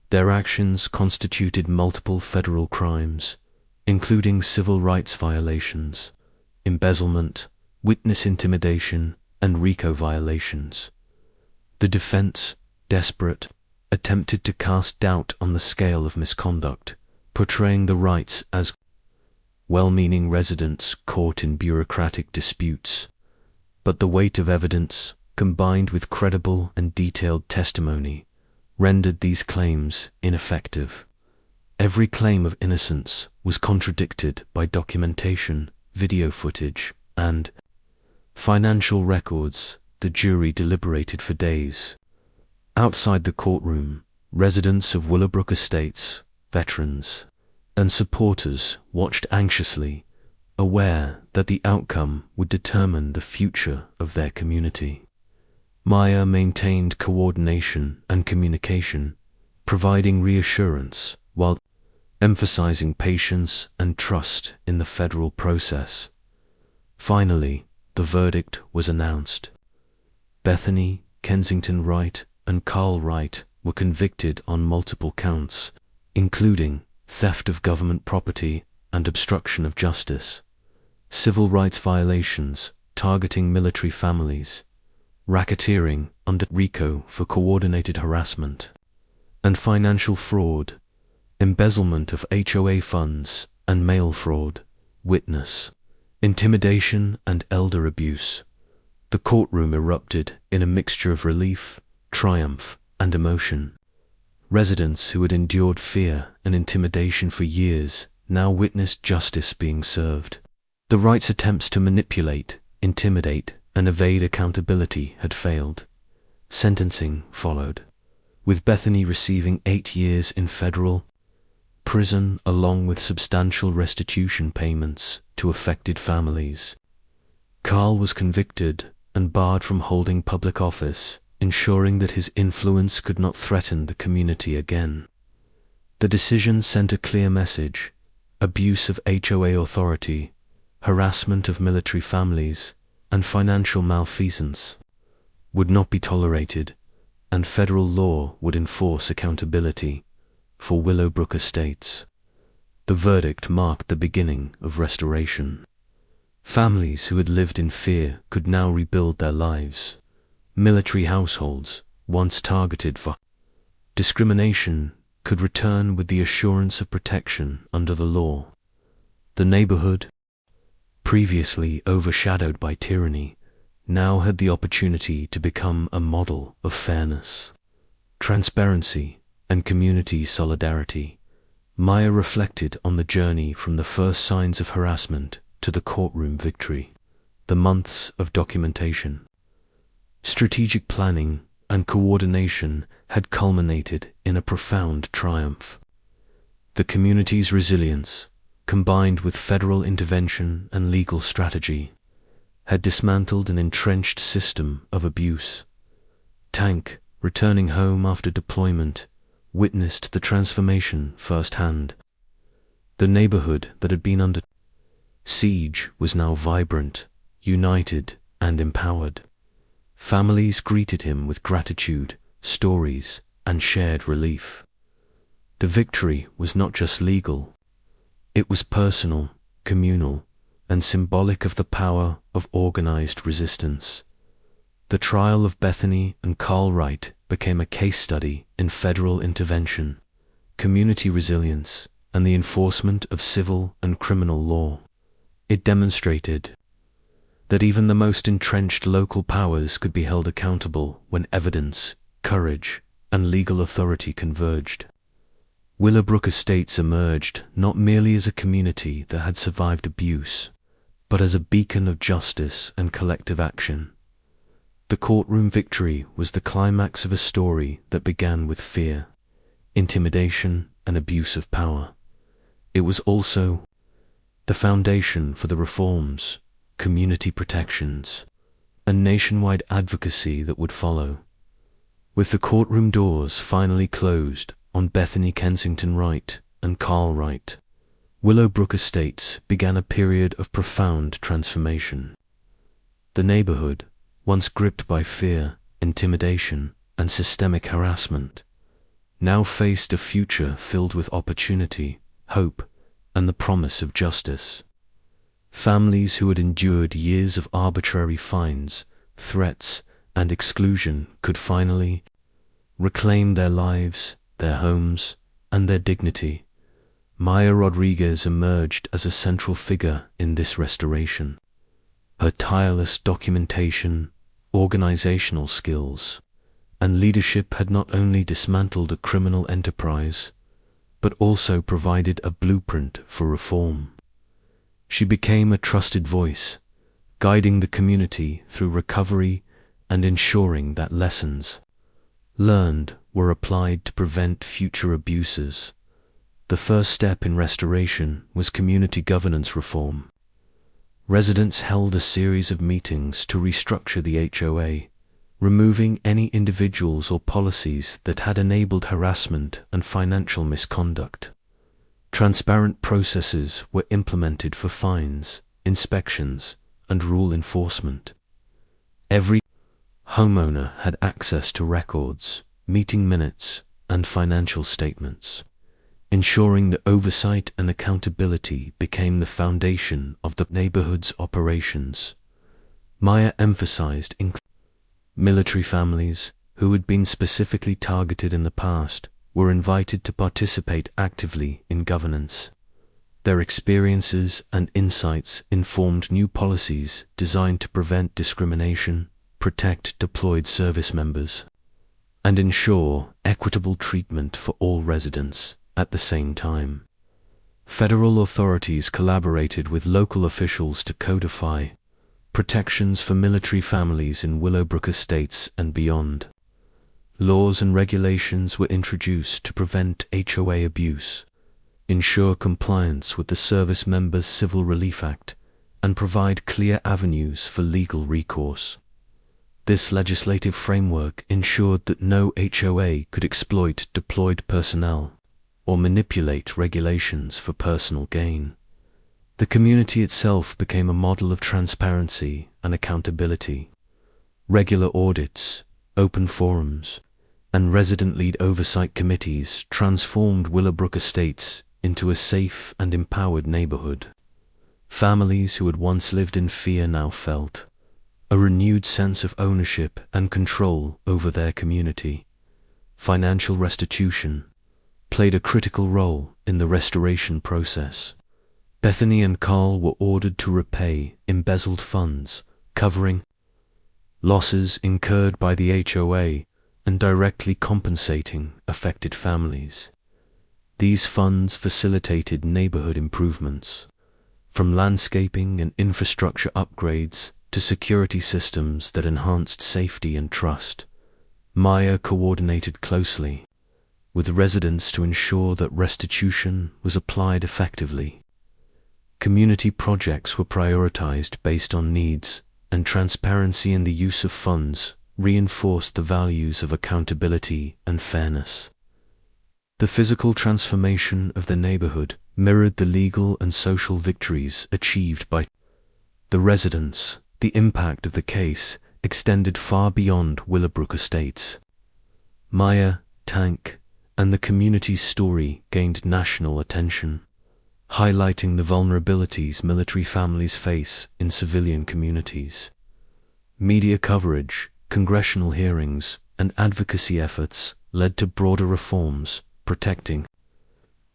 Their actions constituted multiple federal crimes, including civil rights violations, embezzlement, witness intimidation, and RICO violations. The defense, desperate, attempted to cast doubt on the scale of misconduct, portraying the Wrights as well-meaning residents caught in bureaucratic disputes. But the weight of evidence, combined with credible and detailed testimony, rendered these claims ineffective. Every claim of innocence was contradicted by documentation, video footage, and financial records. The jury deliberated for days. Outside the courtroom, residents of Willowbrook Estates, veterans, and supporters watched anxiously, aware that the outcome would determine the future of their community. Maya maintained coordination and communication, providing reassurance while emphasizing patience and trust in the federal process. Finally, the verdict was announced. Bethany, Kensington Wright, and Carl Wright were convicted on multiple counts, including theft of government property and obstruction of justice, civil rights violations targeting military families, racketeering under RICO for coordinated harassment, and financial fraud, embezzlement of HOA funds and mail fraud, witness intimidation, and elder abuse. The courtroom erupted in a mixture of relief, triumph, and emotion. Residents who had endured fear and intimidation for years now witnessed justice being served. The Wrights' attempts to manipulate, intimidate, and evade accountability had failed. Sentencing followed, with Bethany receiving 8 years in federal prison along with substantial restitution payments to affected families. Carl was convicted and barred from holding public office, ensuring that his influence could not threaten the community again. The decision sent a clear message: abuse of HOA authority, harassment of military families, and financial malfeasance would not be tolerated, and federal law would enforce accountability for Willowbrook Estates. The verdict marked the beginning of restoration. Families who had lived in fear could now rebuild their lives. Military households, once targeted for discrimination, could return with the assurance of protection under the law. The neighborhood, previously overshadowed by tyranny, now had the opportunity to become a model of fairness, transparency, and community solidarity. Maya reflected on the journey from the first signs of harassment to the courtroom victory, the months of documentation, strategic planning, and coordination had culminated in a profound triumph. The community's resilience, combined with federal intervention and legal strategy, had dismantled an entrenched system of abuse. Tank, returning home after deployment, witnessed the transformation firsthand. The neighborhood that had been under siege was now vibrant, united, and empowered. Families greeted him with gratitude, stories, and shared relief. The victory was not just legal, it was personal, communal, and symbolic of the power of organized resistance. The trial of Bethany and Carl Wright became a case study in federal intervention, community resilience, and the enforcement of civil and criminal law. It demonstrated that even the most entrenched local powers could be held accountable when evidence, courage, and legal authority converged. Willowbrook Estates emerged not merely as a community that had survived abuse, but as a beacon of justice and collective action. The courtroom victory was the climax of a story that began with fear, intimidation, and abuse of power. It was also the foundation for the reforms, community protections, and nationwide advocacy that would follow. With the courtroom doors finally closed on Bethany Kensington Wright and Carl Wright, Willowbrook Estates began a period of profound transformation. The neighborhood, once gripped by fear, intimidation, and systemic harassment, now faced a future filled with opportunity, hope, and the promise of justice. Families who had endured years of arbitrary fines, threats, and exclusion could finally reclaim their lives, their homes, and their dignity. Maya Rodriguez emerged as a central figure in this restoration. Her tireless documentation, organizational skills, and leadership had not only dismantled a criminal enterprise, but also provided a blueprint for reform. She became a trusted voice, guiding the community through recovery and ensuring that lessons learned were applied to prevent future abuses. The first step in restoration was community governance reform. Residents held a series of meetings to restructure the HOA, removing any individuals or policies that had enabled harassment and financial misconduct. Transparent processes were implemented for fines, inspections, and rule enforcement. Every homeowner had access to records, meeting minutes, and financial statements, ensuring that oversight and accountability became the foundation of the neighborhood's operations. Maya emphasized military families, who had been specifically targeted in the past, were invited to participate actively in governance. Their experiences and insights informed new policies designed to prevent discrimination, protect deployed service members, and ensure equitable treatment for all residents at the same time. Federal authorities collaborated with local officials to codify protections for military families in Willowbrook Estates and beyond. Laws and regulations were introduced to prevent HOA abuse, ensure compliance with the Service Members' Civil Relief Act, and provide clear avenues for legal recourse. This legislative framework ensured that no HOA could exploit deployed personnel or manipulate regulations for personal gain. The community itself became a model of transparency and accountability. Regular audits, open forums, and resident-led oversight committees transformed Willowbrook Estates into a safe and empowered neighborhood. Families who had once lived in fear now felt a renewed sense of ownership and control over their community. Financial restitution played a critical role in the restoration process. Bethany and Carl were ordered to repay embezzled funds, covering losses incurred by the HOA and directly compensating affected families. These funds facilitated neighborhood improvements, from landscaping and infrastructure upgrades to security systems that enhanced safety and trust. Maya coordinated closely with residents to ensure that restitution was applied effectively. Community projects were prioritized based on needs, and transparency in the use of funds reinforced the values of accountability and fairness. The physical transformation of the neighborhood mirrored the legal and social victories achieved by the residents. The impact of the case extended far beyond Willowbrook Estates. Maya Tank, and the community's story gained national attention, highlighting the vulnerabilities military families face in civilian communities. Media coverage, congressional hearings, and advocacy efforts led to broader reforms protecting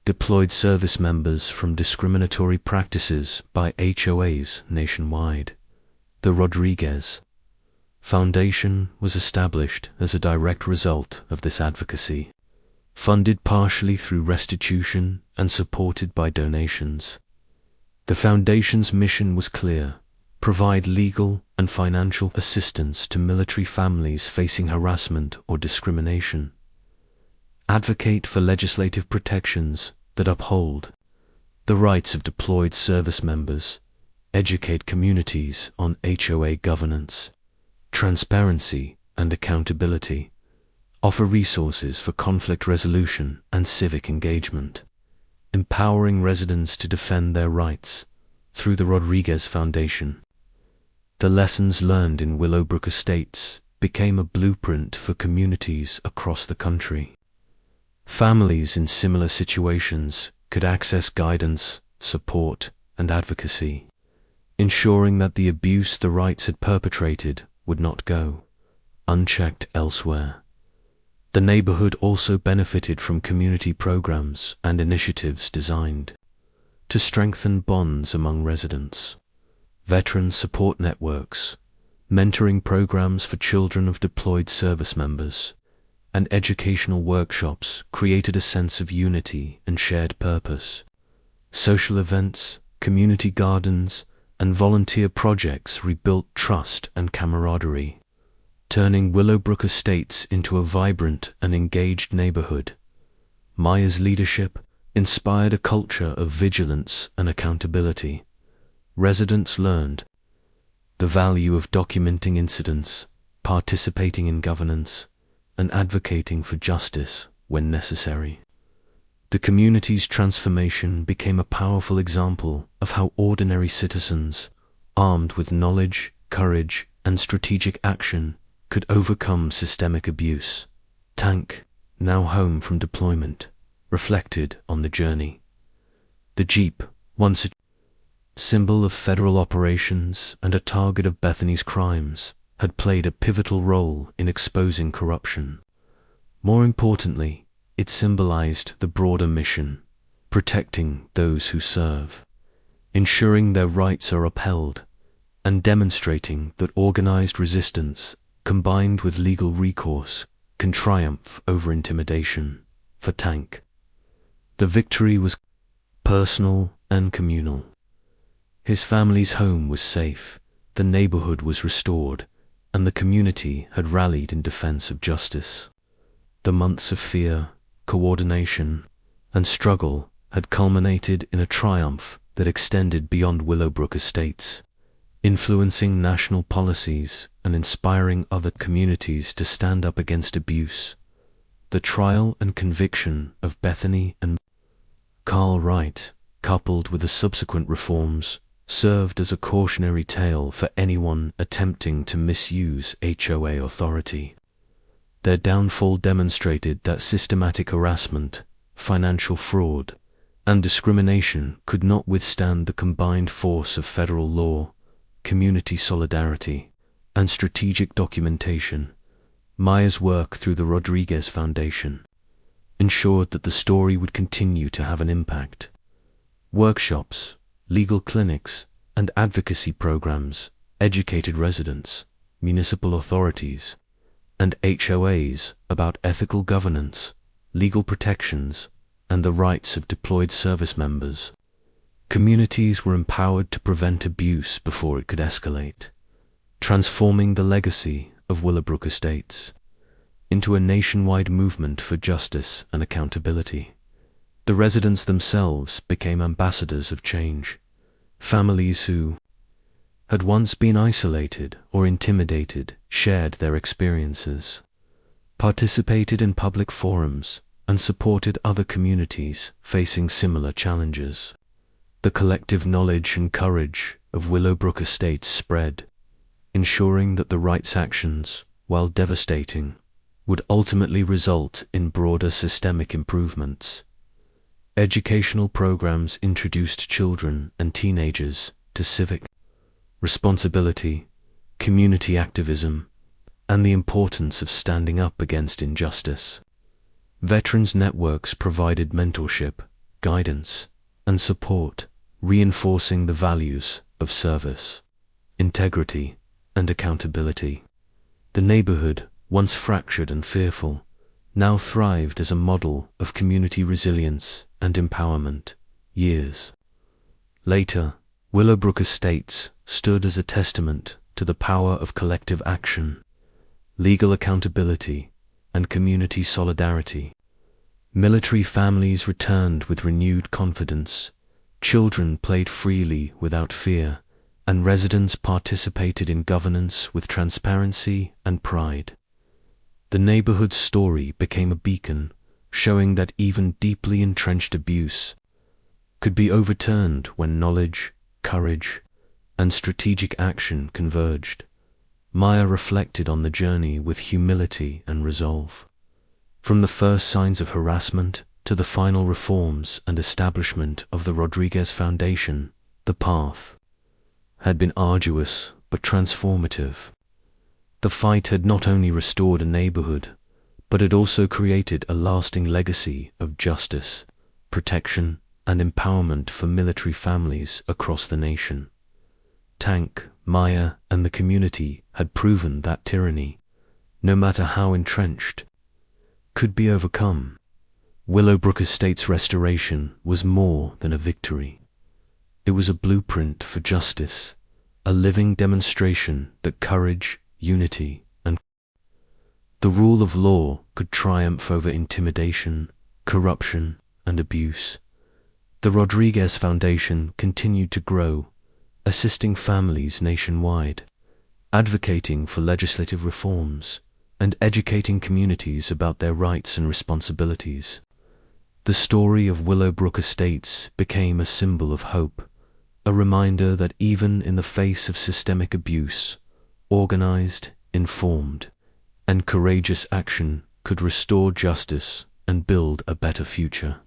deployed service members from discriminatory practices by HOAs nationwide. The Rodriguez Foundation was established as a direct result of this advocacy, funded partially through restitution and supported by donations. The Foundation's mission was clear: provide legal and financial assistance to military families facing harassment or discrimination, advocate for legislative protections that uphold the rights of deployed service members, educate communities on HOA governance, transparency and accountability, offer resources for conflict resolution and civic engagement, empowering residents to defend their rights through the Rodriguez Foundation. The lessons learned in Willowbrook Estates became a blueprint for communities across the country. Families in similar situations could access guidance, support, and advocacy, ensuring that the abuse the rights had perpetrated would not go unchecked elsewhere. The neighborhood also benefited from community programs and initiatives designed to strengthen bonds among residents. Veteran support networks, mentoring programs for children of deployed service members, and educational workshops created a sense of unity and shared purpose. Social events, community gardens, and volunteer projects rebuilt trust and camaraderie, turning Willowbrook Estates into a vibrant and engaged neighborhood. Maya's leadership inspired a culture of vigilance and accountability. Residents learned the value of documenting incidents, participating in governance, and advocating for justice when necessary. The community's transformation became a powerful example of how ordinary citizens, armed with knowledge, courage, and strategic action, could overcome systemic abuse. Tank, now home from deployment, reflected on the journey. The Jeep, once a symbol of federal operations and a target of Bethany's crimes, had played a pivotal role in exposing corruption. More importantly, it symbolized the broader mission: protecting those who serve, ensuring their rights are upheld, and demonstrating that organized resistance, combined with legal recourse, can triumph over intimidation. For Tank, the victory was personal and communal. His family's home was safe, the neighborhood was restored, and the community had rallied in defense of justice. The months of fear, coordination, and struggle had culminated in a triumph that extended beyond Willowbrook Estates, influencing national policies and inspiring other communities to stand up against abuse. The trial and conviction of Bethany and Carl Wright, coupled with the subsequent reforms, served as a cautionary tale for anyone attempting to misuse HOA authority. Their downfall demonstrated that systematic harassment, financial fraud, and discrimination could not withstand the combined force of federal law, community solidarity, and strategic documentation. Maya's work through the Rodriguez Foundation ensured that the story would continue to have an impact. Workshops, legal clinics, and advocacy programs educated residents, municipal authorities, and HOAs about ethical governance, legal protections, and the rights of deployed service members. Communities were empowered to prevent abuse before it could escalate, transforming the legacy of Willowbrook Estates into a nationwide movement for justice and accountability. The residents themselves became ambassadors of change. Families who had once been isolated or intimidated shared their experiences, participated in public forums, and supported other communities facing similar challenges. The collective knowledge and courage of Willowbrook Estates spread, ensuring that the rights actions, while devastating, would ultimately result in broader systemic improvements. Educational programs introduced children and teenagers to civic responsibility, community activism, and the importance of standing up against injustice. Veterans networks provided mentorship, guidance, and support, reinforcing the values of service, integrity, and accountability. The neighborhood, once fractured and fearful, now thrived as a model of community resilience and empowerment. Years later, Willowbrook Estates stood as a testament to the power of collective action, legal accountability, and community solidarity. Military families returned with renewed confidence, children played freely without fear, and residents participated in governance with transparency and pride. The neighborhood's story became a beacon, showing that even deeply entrenched abuse could be overturned when knowledge, courage, and strategic action converged. Maya reflected on the journey with humility and resolve. From the first signs of harassment to the final reforms and establishment of the Rodriguez Foundation, the path had been arduous but transformative. The fight had not only restored a neighborhood, but it also created a lasting legacy of justice, protection, and empowerment for military families across the nation. Tank, Maya, and the community had proven that tyranny, no matter how entrenched, could be overcome. Willowbrook Estates' restoration was more than a victory. It was a blueprint for justice, a living demonstration that courage, unity, and the rule of law could triumph over intimidation, corruption, and abuse. The Rodriguez Foundation continued to grow, assisting families nationwide, advocating for legislative reforms, and educating communities about their rights and responsibilities. The story of Willowbrook Estates became a symbol of hope, a reminder that even in the face of systemic abuse, organized, informed, and courageous action could restore justice and build a better future.